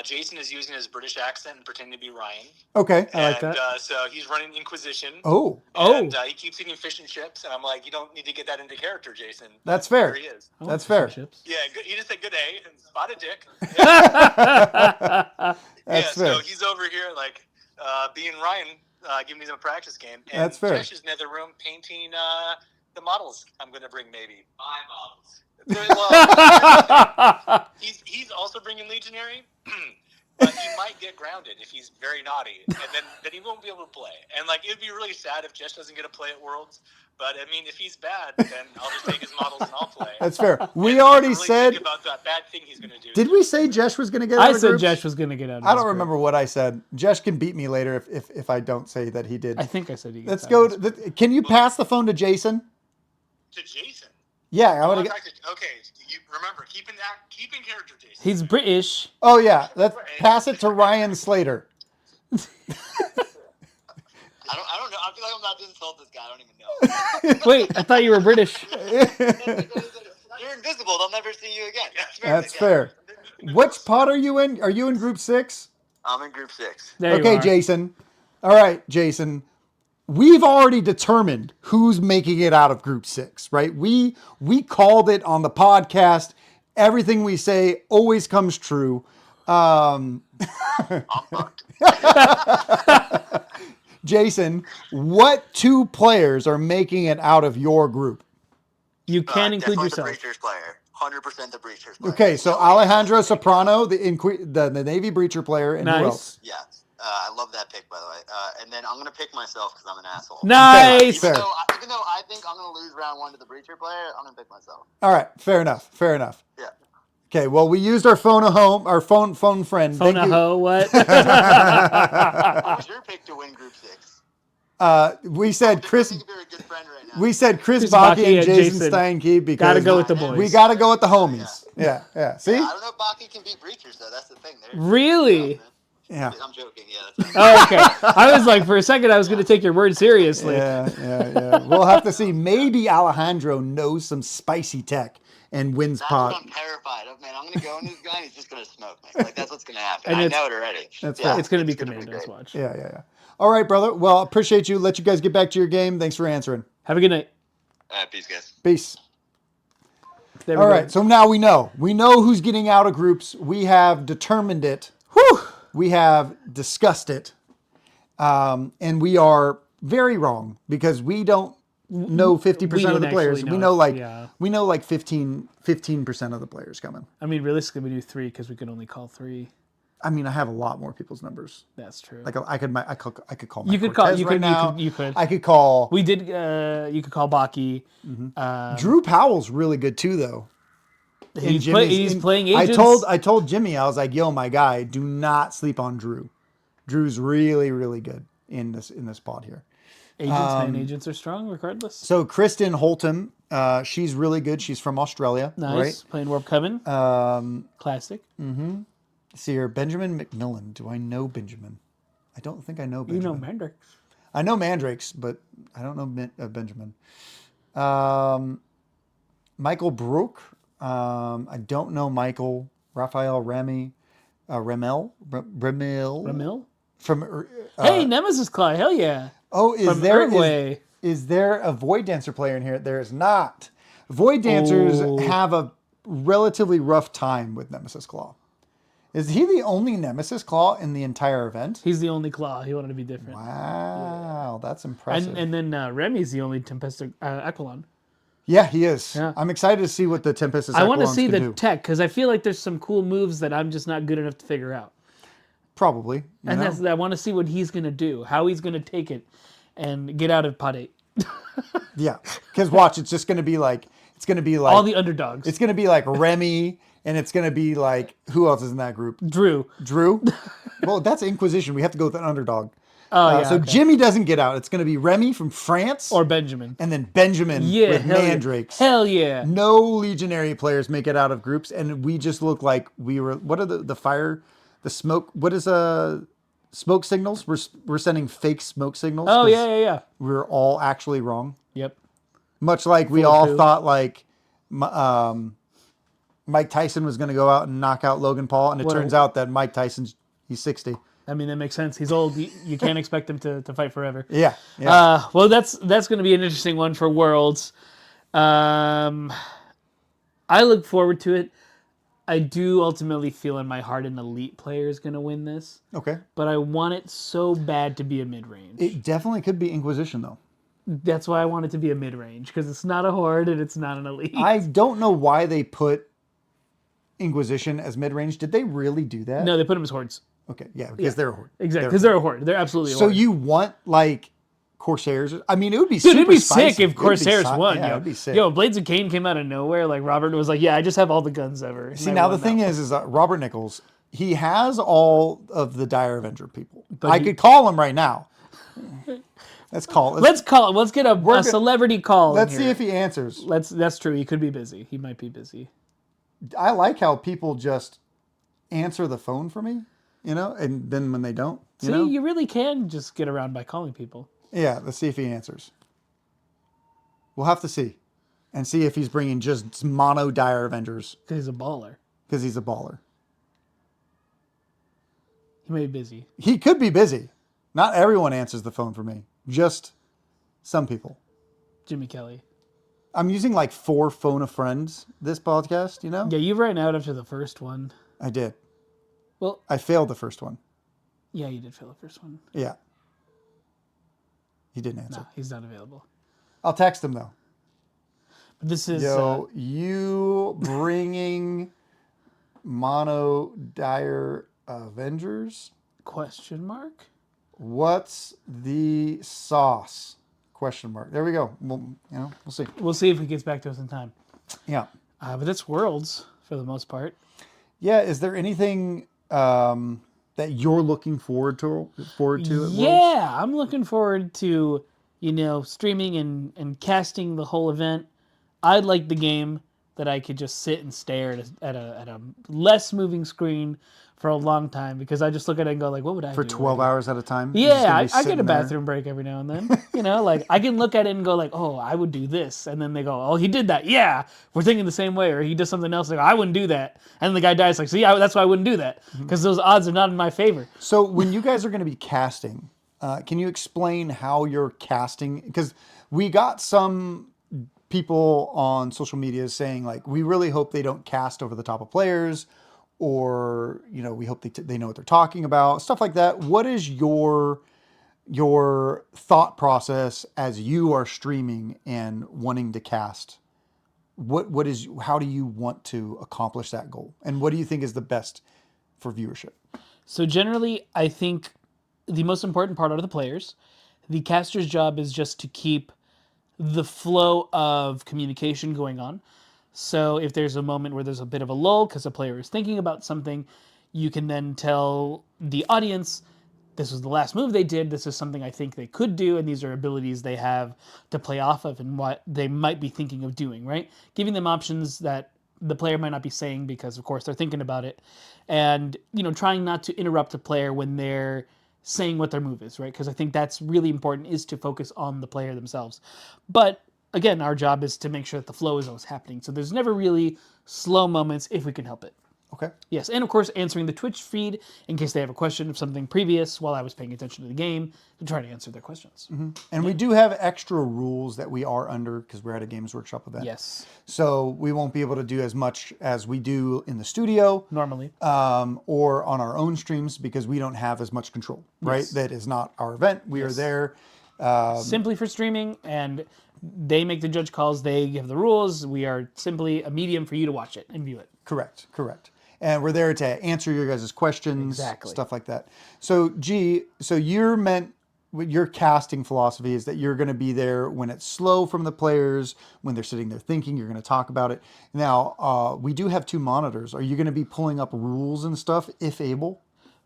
Speaker 3: Jason is using his British accent and pretending to be Ryan.
Speaker 2: Okay.
Speaker 1: I like that.
Speaker 3: So he's running Inquisition.
Speaker 2: Oh,
Speaker 3: And he keeps eating fish and chips. And I'm like, you don't need to get that into character, Jason.
Speaker 2: that's fair.
Speaker 3: There he is.
Speaker 1: I
Speaker 2: That's
Speaker 1: want
Speaker 2: fair.
Speaker 1: fish and chips.
Speaker 3: Yeah, good, he just said good day and spotted dick.
Speaker 2: That's fair.
Speaker 3: So he's over here like being Ryan, giving me some practice game. And
Speaker 2: That's fair.
Speaker 3: Josh is in the other room painting the models I'm going to bring maybe. My models. Very low. He's also bringing Legionary, but he might get grounded if he's very naughty, and then he won't be able to play. And like it'd be really sad if Jess doesn't get to play at Worlds. But I mean, if he's bad, then I'll just take his models and I'll play.
Speaker 2: That's fair. We
Speaker 3: And I
Speaker 2: already
Speaker 3: really
Speaker 2: said.
Speaker 3: think about that bad thing he's going to do.
Speaker 2: Did we say Jesh was going to get?
Speaker 1: I
Speaker 2: out of
Speaker 1: said
Speaker 2: groups?
Speaker 1: Jesh was gonna get out. Of
Speaker 2: I
Speaker 1: his
Speaker 2: don't
Speaker 1: group.
Speaker 2: remember what I said. Jesh can beat me later if I don't say that he did.
Speaker 1: I think I said he.
Speaker 2: Let's
Speaker 1: gets
Speaker 2: go.
Speaker 1: out of his group.
Speaker 2: Can you pass the phone to Jason?
Speaker 3: To Jason.
Speaker 2: Yeah, I want to get.
Speaker 3: Okay, you remember keeping character, Jason.
Speaker 1: He's British.
Speaker 2: Oh yeah, let's pass it to Ryan Slater.
Speaker 4: I don't know. I feel like I'm about to insult this guy. I don't even know.
Speaker 1: Wait, I thought you were British.
Speaker 4: You're invisible. They'll never see you again.
Speaker 2: That's fair. Which pod are you in? Are you in group 6?
Speaker 4: I'm in group 6.
Speaker 1: There you
Speaker 2: Okay,
Speaker 1: are.
Speaker 2: Jason. All right, Jason. We've already determined who's making it out of group 6, right? We called it on the podcast. Everything we say always comes true.
Speaker 4: I'm fucked.
Speaker 2: Jason, what 2 players are making it out of your group?
Speaker 1: You can include
Speaker 4: definitely
Speaker 1: yourself.
Speaker 4: The Breachers player. 100% the Breachers player.
Speaker 2: Okay, so Alejandro Soprano, the Navy Breacher player, and who
Speaker 1: Nice.
Speaker 2: else?
Speaker 4: Yeah. I love that pick, by the way. And then I'm going to pick myself because I'm an asshole.
Speaker 1: Nice.
Speaker 2: Fair.
Speaker 4: Even though I think I'm going to lose round 1 to the Breacher player, I'm going to pick myself.
Speaker 2: All right, fair enough.
Speaker 4: Yeah.
Speaker 2: Okay, well, we used our phone friend.
Speaker 1: Phone
Speaker 2: Thank
Speaker 1: a
Speaker 2: you.
Speaker 1: hoe, what?
Speaker 4: What was your pick to win group 6?
Speaker 2: We said Chris.
Speaker 4: I think you're a good friend right now.
Speaker 2: We said Chris
Speaker 1: Chris
Speaker 2: Baki
Speaker 1: Baki
Speaker 2: and
Speaker 1: and
Speaker 2: Jason
Speaker 1: Jason.
Speaker 2: Steinke because
Speaker 1: Gotta go with the boys.
Speaker 2: we got to go with the homies. Yeah. See?
Speaker 4: Yeah, I don't know if Baki can beat Breachers, though. That's the thing.
Speaker 1: Really?
Speaker 2: Yeah.
Speaker 4: I'm joking. Yeah, that's right.
Speaker 1: Oh, okay. I was like, for a second, I was going to take your word seriously.
Speaker 2: Yeah. We'll have to see. Maybe Alejandro knows some spicy tech and wins
Speaker 4: That's what
Speaker 2: pot.
Speaker 4: I'm terrified of, man. I'm going to go into this guy and he's just going to smoke me. Like, that's what's going to happen.
Speaker 1: And
Speaker 4: I
Speaker 1: it's-
Speaker 4: know it already.
Speaker 2: That's
Speaker 4: Yeah,
Speaker 2: fair.
Speaker 1: It's going to be
Speaker 4: gonna
Speaker 1: Commandos,
Speaker 4: great.
Speaker 1: watch.
Speaker 2: Yeah. All right, brother. Well, appreciate you. Let you guys get back to your game. Thanks for answering.
Speaker 1: Have a good night.
Speaker 4: Peace, guys.
Speaker 2: Peace.
Speaker 1: There we
Speaker 2: All
Speaker 1: go.
Speaker 2: right, so now we know. We know who's getting out of groups. We have determined it. Whew. We have discussed it. And we are very wrong because we don't know 50%
Speaker 1: We
Speaker 2: of
Speaker 1: don't
Speaker 2: the players.
Speaker 1: actually
Speaker 2: We
Speaker 1: know
Speaker 2: know
Speaker 1: it,
Speaker 2: like
Speaker 1: yeah.
Speaker 2: we know like 15% of the players coming.
Speaker 1: I mean, realistically, we do 3 because we could only call 3.
Speaker 2: I mean, I have a lot more people's numbers.
Speaker 1: That's true.
Speaker 2: Like I could call my
Speaker 1: You could call-
Speaker 2: Cortez
Speaker 1: you
Speaker 2: right
Speaker 1: could- you
Speaker 2: now.
Speaker 1: could- you could.
Speaker 2: I could call
Speaker 1: We did. You could call Baki.
Speaker 2: Drew Powell's really good too though.
Speaker 1: He's
Speaker 2: Jimmy's-
Speaker 1: playing agents.
Speaker 2: I told Jimmy, I was like, yo, my guy, do not sleep on Drew. Drew's really, really good in this pod here.
Speaker 1: Agents are strong regardless.
Speaker 2: So Kristen Holton, she's really good. She's from Australia.
Speaker 1: Nice. Playing Warp Coven.
Speaker 2: Right?
Speaker 1: Classic.
Speaker 2: See here, Benjamin McMillan. Do I know Benjamin? I don't think I know
Speaker 1: You know
Speaker 2: Benjamin.
Speaker 1: Mandrake.
Speaker 2: I know Mandrakes, but I don't know Benjamin. Michael Brook. I don't know Michael. Raphael Remel.
Speaker 1: Ramil?
Speaker 2: From
Speaker 1: Hey, Nemesis Claw. Hell yeah.
Speaker 2: oh,
Speaker 1: From Uruguay.
Speaker 2: is there a Void Dancer player in here? There is not. Void Dancers
Speaker 1: Oh.
Speaker 2: have a relatively rough time with Nemesis Claw. Is he the only Nemesis Claw in the entire event?
Speaker 1: He's the only Claw. He wanted to be different.
Speaker 2: Wow, that's impressive.
Speaker 1: And then Remy's the only Tempest Aquilon.
Speaker 2: Yeah, he is.
Speaker 1: Yeah.
Speaker 2: I'm excited to see what the Tempest
Speaker 1: I want to
Speaker 2: Aquilons
Speaker 1: see
Speaker 2: can
Speaker 1: the
Speaker 2: do.
Speaker 1: tech because I feel like there's some cool moves that I'm just not good enough to figure out.
Speaker 2: Probably. you
Speaker 1: And
Speaker 2: know?
Speaker 1: I want to see what he's going to do, how he's going to take it and get out of pot 8.
Speaker 2: Yeah, because watch, it's just going to be like
Speaker 1: All the underdogs.
Speaker 2: it's going to be like Remy, and it's going to be like who else is in that group?
Speaker 1: Drew.
Speaker 2: Drew. Well, that's Inquisition. We have to go with an underdog.
Speaker 1: Oh, yeah.
Speaker 2: So
Speaker 1: okay.
Speaker 2: Jimmy doesn't get out. It's going to be Remy from France,
Speaker 1: Or Benjamin.
Speaker 2: and then Benjamin
Speaker 1: Yeah.
Speaker 2: with
Speaker 1: Hell
Speaker 2: Mandrakes.
Speaker 1: Yeah. Hell yeah.
Speaker 2: No Legionary players make it out of groups, and we just look like we were. What are the fire, the smoke? What is smoke signals? We're sending fake smoke signals.
Speaker 1: Oh,
Speaker 2: 'cause
Speaker 1: yeah.
Speaker 2: We're all actually wrong.
Speaker 1: Yep.
Speaker 2: Much like we
Speaker 1: Full of
Speaker 2: all
Speaker 1: poo.
Speaker 2: thought like Mike Tyson was going to go out and knock out Logan Paul, and it
Speaker 1: What a-
Speaker 2: turns out that Mike Tyson's he's 60.
Speaker 1: I mean, that makes sense. He's old. You can't expect him to fight forever.
Speaker 2: Yeah.
Speaker 1: Well, that's going to be an interesting one for Worlds. I look forward to it. I do ultimately feel in my heart an elite player is going to win this,
Speaker 2: Okay.
Speaker 1: but I want it so bad to be a mid-range.
Speaker 2: It definitely could be Inquisition though.
Speaker 1: That's why I want it to be a mid-range, because it's not a horde and it's not an elite.
Speaker 2: I don't know why they put Inquisition as mid-range. Did they really do that?
Speaker 1: No, they put them as hordes.
Speaker 2: Okay, yeah, because they're a horde.
Speaker 1: Exactly, because they're a horde. They're absolutely a
Speaker 2: So
Speaker 1: horde.
Speaker 2: you want like Corsairs? I mean, it would be
Speaker 1: Dude,
Speaker 2: super
Speaker 1: it'd be
Speaker 2: spicy.
Speaker 1: sick if
Speaker 2: It'd be
Speaker 1: Corsairs
Speaker 2: si-
Speaker 1: won.
Speaker 2: Yeah,
Speaker 1: yo.
Speaker 2: it'd be sick.
Speaker 1: Yo, Blades of Cain came out of nowhere. Like Robert was like, "Yeah, I just have all the guns ever." And
Speaker 2: See,
Speaker 1: I
Speaker 2: now the
Speaker 1: won
Speaker 2: thing
Speaker 1: that.
Speaker 2: is Robert Nichols. He has all of the Dire Avenger people.
Speaker 1: But
Speaker 2: I
Speaker 1: he-
Speaker 2: could call him right now. Let's call.
Speaker 1: Let's call him. Let's get a celebrity call.
Speaker 2: Let's
Speaker 1: in
Speaker 2: see
Speaker 1: here.
Speaker 2: if he answers.
Speaker 1: That's true. He could be busy. He might be busy.
Speaker 2: I like how people just answer the phone for me, and then when they don't,
Speaker 1: See, you really can just get around by calling people.
Speaker 2: Yeah, let's see if he answers. We'll have to see. And see if he's bringing just mono Dire Avengers.
Speaker 1: Because he's a baller.
Speaker 2: Because he's a baller.
Speaker 1: He may be busy.
Speaker 2: He could be busy. Not everyone answers the phone for me. Just some people.
Speaker 1: Jimmy Kelly.
Speaker 2: I'm using like 4 phone a friends this podcast, you know?
Speaker 1: Yeah, you ran out after the first one.
Speaker 2: I did.
Speaker 1: Well,
Speaker 2: I failed the first one.
Speaker 1: yeah, you did fail the first one.
Speaker 2: Yeah. He didn't answer.
Speaker 1: No, he's not available.
Speaker 2: I'll text him though.
Speaker 1: But this is...
Speaker 2: Yo, you bringing mono Dire Avengers?
Speaker 1: question mark?
Speaker 2: What's the sauce? Question mark. There we go. We'll see.
Speaker 1: We'll see if he gets back to us in time.
Speaker 2: Yeah.
Speaker 1: But that's Worlds for the most part.
Speaker 2: Yeah. Is there anything that you're looking forward to at Worlds?
Speaker 1: Yeah, I'm looking forward to, streaming and casting the whole event. I'd like the game that I could just sit and stare at a less moving screen for a long time, because I just look at it and go like, what would I do?
Speaker 2: For 12 hours at a time?
Speaker 1: Yeah, I get a bathroom break every now and then. Like I can look at it and go like, oh, I would do this. And then they go, oh, he did that. Yeah, we're thinking the same way. Or he does something else. Like, I wouldn't do that. And then the guy dies like, see, that's why I wouldn't do that. Because those odds are not in my favor.
Speaker 2: So when you guys are going to be casting, can you explain how you're casting? Because we got some people on social media saying like, we really hope they don't cast over the top of players, or we hope they know what they're talking about, stuff like that. What is your thought process as you are streaming and wanting to cast? How do you want to accomplish that goal, and what do you think is the best for viewership?
Speaker 1: So generally, I think the most important part are the players. The caster's job is just to keep the flow of communication going on. So if there's a moment where there's a bit of a lull because a player is thinking about something, you can then tell the audience, this was the last move they did, this is something I think they could do, and these are abilities they have to play off of and what they might be thinking of doing, right? Giving them options that the player might not be saying because, of course, they're thinking about it. And, trying not to interrupt the player when they're saying what their move is, right? Because I think that's really important, is to focus on the player themselves. But again, our job is to make sure that the flow is always happening. So there's never really slow moments if we can help it.
Speaker 2: Okay.
Speaker 1: Yes, and of course answering the Twitch feed in case they have a question of something previous while I was paying attention to the game, to try to answer their questions.
Speaker 2: Mm-hmm. And we do have extra rules that we are under because we're at a Games Workshop event.
Speaker 1: Yes.
Speaker 2: So we won't be able to do as much as we do in the studio.
Speaker 1: Normally.
Speaker 2: Or on our own streams, because we don't have as much control, right?
Speaker 1: Yes.
Speaker 2: That is not our event. We are there.
Speaker 1: Simply for streaming, and they make the judge calls, they give the rules. We are simply a medium for you to watch it and view it.
Speaker 2: Correct. And we're there to answer your guys' questions,
Speaker 1: Exactly.
Speaker 2: Stuff like that. So, your casting philosophy is that you're going to be there when it's slow from the players, when they're sitting there thinking, you're going to talk about it. Now, we do have 2 monitors. Are you going to be pulling up rules and stuff, if able?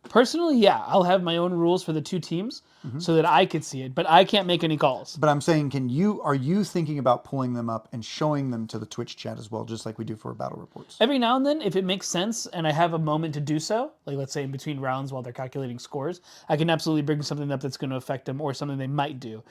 Speaker 1: Personally, yeah. I'll have my own rules for the 2 teams so that I could see it, but I can't make any calls.
Speaker 2: But I'm saying, are you thinking about pulling them up and showing them to the Twitch chat as well, just like we do for battle reports?
Speaker 1: Every now and then, if it makes sense and I have a moment to do so, like let's say in between rounds while they're calculating scores, I can absolutely bring something up that's going to affect them or something they might do.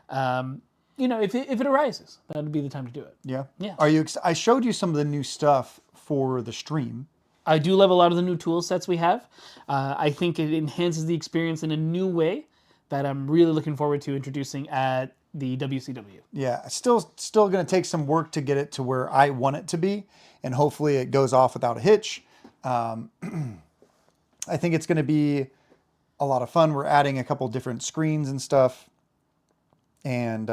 Speaker 1: If it arises, that would be the time to do it.
Speaker 2: Yeah.
Speaker 1: Yeah.
Speaker 2: I showed you some of the new stuff for the stream.
Speaker 1: I do love a lot of the new tool sets we have. I think it enhances the experience in a new way that I'm really looking forward to introducing at the WCW.
Speaker 2: Yeah, still going to take some work to get it to where I want it to be, and hopefully it goes off without a hitch. I think it's going to be a lot of fun. We're adding a couple different screens and stuff, and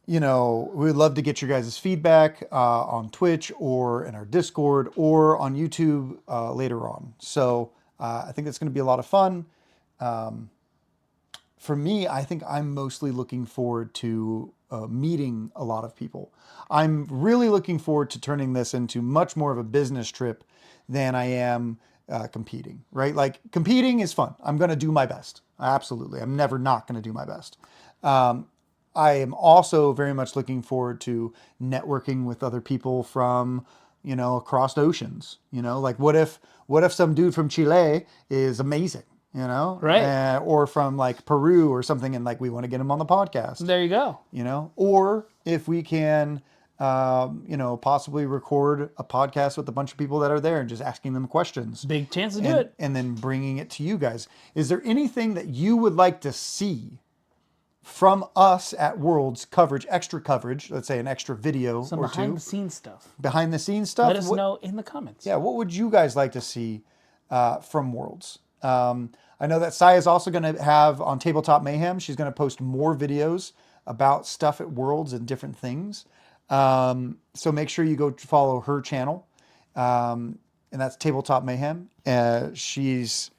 Speaker 2: we'd love to get your guys' feedback on Twitch or in our Discord or on YouTube later on. So I think that's going to be a lot of fun. For me, I think I'm mostly looking forward to meeting a lot of people. I'm really looking forward to turning this into much more of a business trip than I am competing, right? Like, competing is fun. I'm going to do my best. Absolutely. I'm never not going to do my best. I am also very much looking forward to networking with other people from, across oceans. Like, what if some dude from Chile is amazing? you know,
Speaker 1: Right.
Speaker 2: or from like Peru or something, and like we want to get them on the podcast,
Speaker 1: There you go.
Speaker 2: you know, or if we can, you know, possibly record a podcast with a bunch of people that are there and just asking them questions.
Speaker 1: Big chance to do
Speaker 2: and,
Speaker 1: it.
Speaker 2: and then bringing it to you guys. Is there anything that you would like to see from us at Worlds coverage, extra coverage, let's say an extra video
Speaker 1: Some
Speaker 2: or
Speaker 1: behind
Speaker 2: two,
Speaker 1: the scenes stuff.
Speaker 2: behind the scenes stuff?
Speaker 1: Let us
Speaker 2: What-
Speaker 1: know in the comments.
Speaker 2: Yeah, what would you guys like to see from Worlds? I know that Sai is also going to have on Tabletop Mayhem, she's going to post more videos about stuff at Worlds and different things. So make sure you go follow her channel. And that's Tabletop Mayhem. She's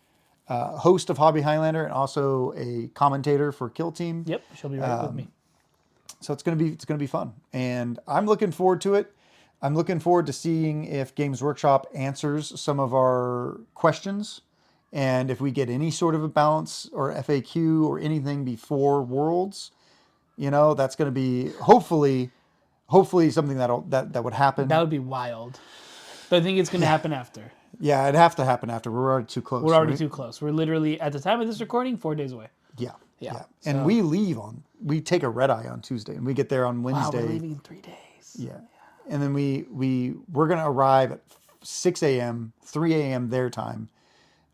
Speaker 2: host of Hobby Highlander and also a commentator for Kill Team.
Speaker 1: Yep, she'll be right with me.
Speaker 2: So it's gonna be fun, and I'm looking forward to it. I'm looking forward to seeing if Games Workshop answers some of our questions, and if we get any sort of a balance or FAQ or anything before Worlds. You know, that's going to be hopefully something that would happen.
Speaker 1: That would be wild. But I think it's going to happen after.
Speaker 2: Yeah, it'd have to happen after. We're already too close.
Speaker 1: We're already
Speaker 2: right?
Speaker 1: too close. We're literally, at the time of this recording, 4 days away.
Speaker 2: Yeah.
Speaker 1: Yeah,
Speaker 2: And we take a red eye on Tuesday, and we get there on
Speaker 1: Wow,
Speaker 2: Wednesday.
Speaker 1: we're leaving in 3 days.
Speaker 2: Yeah. And then we're going to arrive at 6 a.m., 3 a.m. their time.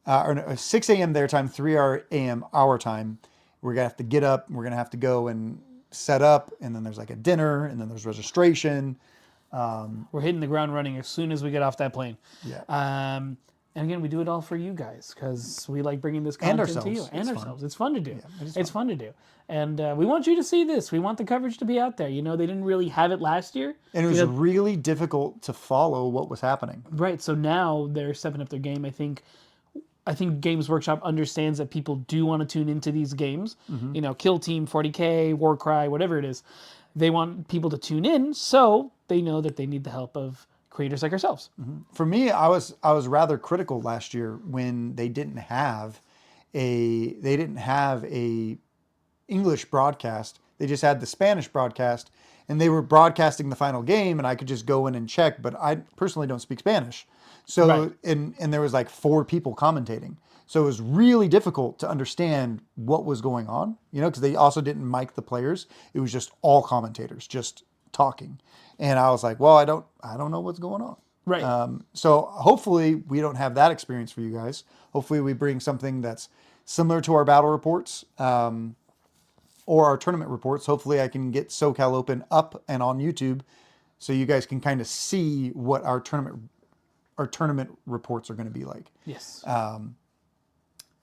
Speaker 2: 6 a.m. their time, 3 a.m. our time. We're going to have to get up. We're going to have to go and set up. And then there's like a dinner. And then there's registration.
Speaker 1: We're hitting the ground running as soon as we get off that plane.
Speaker 2: Yeah.
Speaker 1: And again, we do it all for you guys because we like bringing this content to you.
Speaker 2: ourselves.
Speaker 1: And
Speaker 2: It's
Speaker 1: ourselves. It's fun to do.
Speaker 2: it is
Speaker 1: It's fun to do. And we want you to see this. We want the coverage to be out there. You know, they didn't really have it last year.
Speaker 2: And it was really difficult to follow what was happening.
Speaker 1: Right. So now they're stepping up their game. I think Games Workshop understands that people do want to tune into these games. You know, Kill Team, 40K, Warcry, whatever it is. They want people to tune in, so they know that they need the help of creators like ourselves.
Speaker 2: For me, I was rather critical last year when they didn't have a English broadcast. They just had the Spanish broadcast, and they were broadcasting the final game, and I could just go in and check. But I personally don't speak Spanish, so
Speaker 1: Right.
Speaker 2: and there was like 4 people commentating, so it was really difficult to understand what was going on. You know, because they also didn't mic the players; it was just all commentators just talking, and I was like, well, I don't know what's going on.
Speaker 1: Right.
Speaker 2: So hopefully we don't have that experience for you guys. Hopefully we bring something that's similar to our battle reports or our tournament reports. Hopefully I can get SoCal Open up and on YouTube so you guys can kind of see what our tournament reports are going to be like.
Speaker 1: Yes.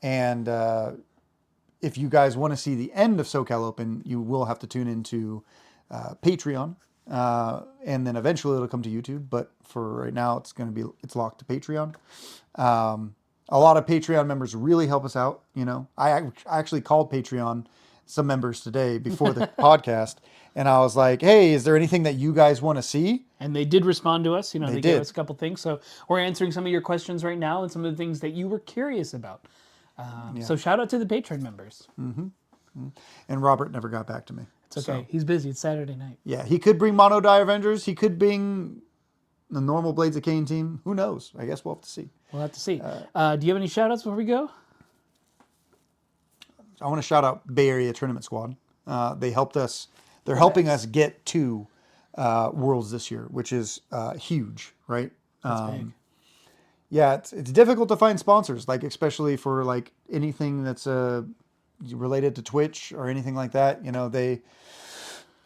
Speaker 2: And if you guys want to see the end of SoCal Open, you will have to tune into Patreon. And then eventually it'll come to YouTube, but for right now it's locked to Patreon. A lot of Patreon members really help us out. You know, I actually called Patreon some members today before the podcast, and I was like, hey, is there anything that you guys want to see?
Speaker 1: And they did respond to us. You know, they gave
Speaker 2: did.
Speaker 1: us a couple things. So we're answering some of your questions right now and some of the things that you were curious about. So shout out to the Patreon members.
Speaker 2: And Robert never got back to me.
Speaker 1: It's okay. He's busy. It's Saturday night.
Speaker 2: Yeah, he could bring Mono Die Avengers. He could bring the normal Blades of Cain team. Who knows? I guess we'll have to see.
Speaker 1: We'll have to see. Do you have any shout outs before we go?
Speaker 2: I want to shout out Bay Area Tournament Squad. They helped us. They're helping us get to Worlds this year, which is huge, right?
Speaker 1: That's big.
Speaker 2: Yeah, it's difficult to find sponsors, like especially for like anything that's related to Twitch or anything like that. You know, they're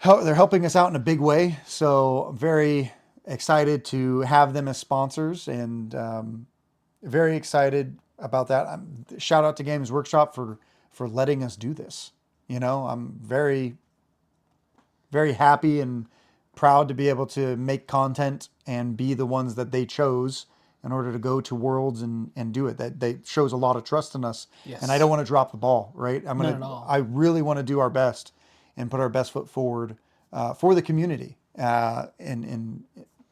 Speaker 2: helping us out in a big way. So I'm very excited to have them as sponsors, and very excited about that. Shout out to Games Workshop for letting us do this. You know, I'm very, very happy and proud to be able to make content and be the ones that they chose in order to go to Worlds and do it. That shows a lot of trust in us.
Speaker 1: Yes.
Speaker 2: And I don't want to drop the ball, right?
Speaker 1: Not at all.
Speaker 2: I really want to do our best and put our best foot forward for the community in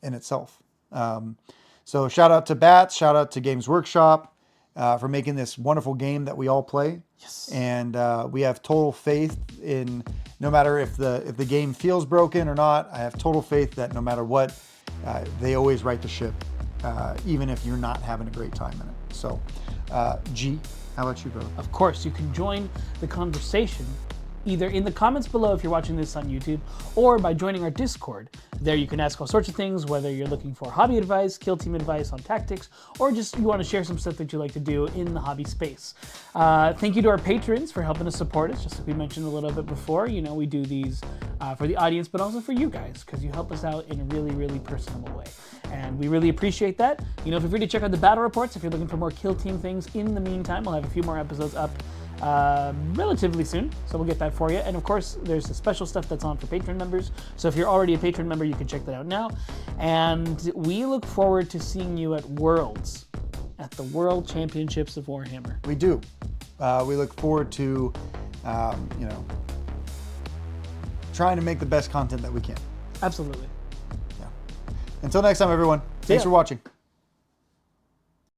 Speaker 2: itself. So shout out to Bats, shout out to Games Workshop for making this wonderful game that we all play.
Speaker 1: Yes.
Speaker 2: And we have total faith in, no matter if the game feels broken or not, I have total faith that no matter what, they always right the ship, even if you're not having a great time in it. So, G, How about you, Bo?
Speaker 1: Of course, you can join the conversation either in the comments below if you're watching this on YouTube, or by joining our Discord. There you can ask all sorts of things, whether you're looking for hobby advice, kill team advice on tactics, or just you want to share some stuff that you like to do in the hobby space. Thank you to our patrons for helping us support us. Just like we mentioned a little bit before, you know, we do these for the audience, but also for you guys, because you help us out in a really, really personable way. And we really appreciate that. You know, feel free to check out the battle reports if you're looking for more kill team things. In the meantime, we'll have a few more episodes up relatively soon, so we'll get that for you. And of course, there's the special stuff that's on for Patreon members, so if you're already a Patreon member, you can check that out now. And we look forward to seeing you at Worlds, at the World Championships of Warhammer.
Speaker 2: We do. We look forward to, you know, trying to make the best content that we can.
Speaker 1: Absolutely.
Speaker 2: Yeah. Until next time, everyone. Thanks for watching.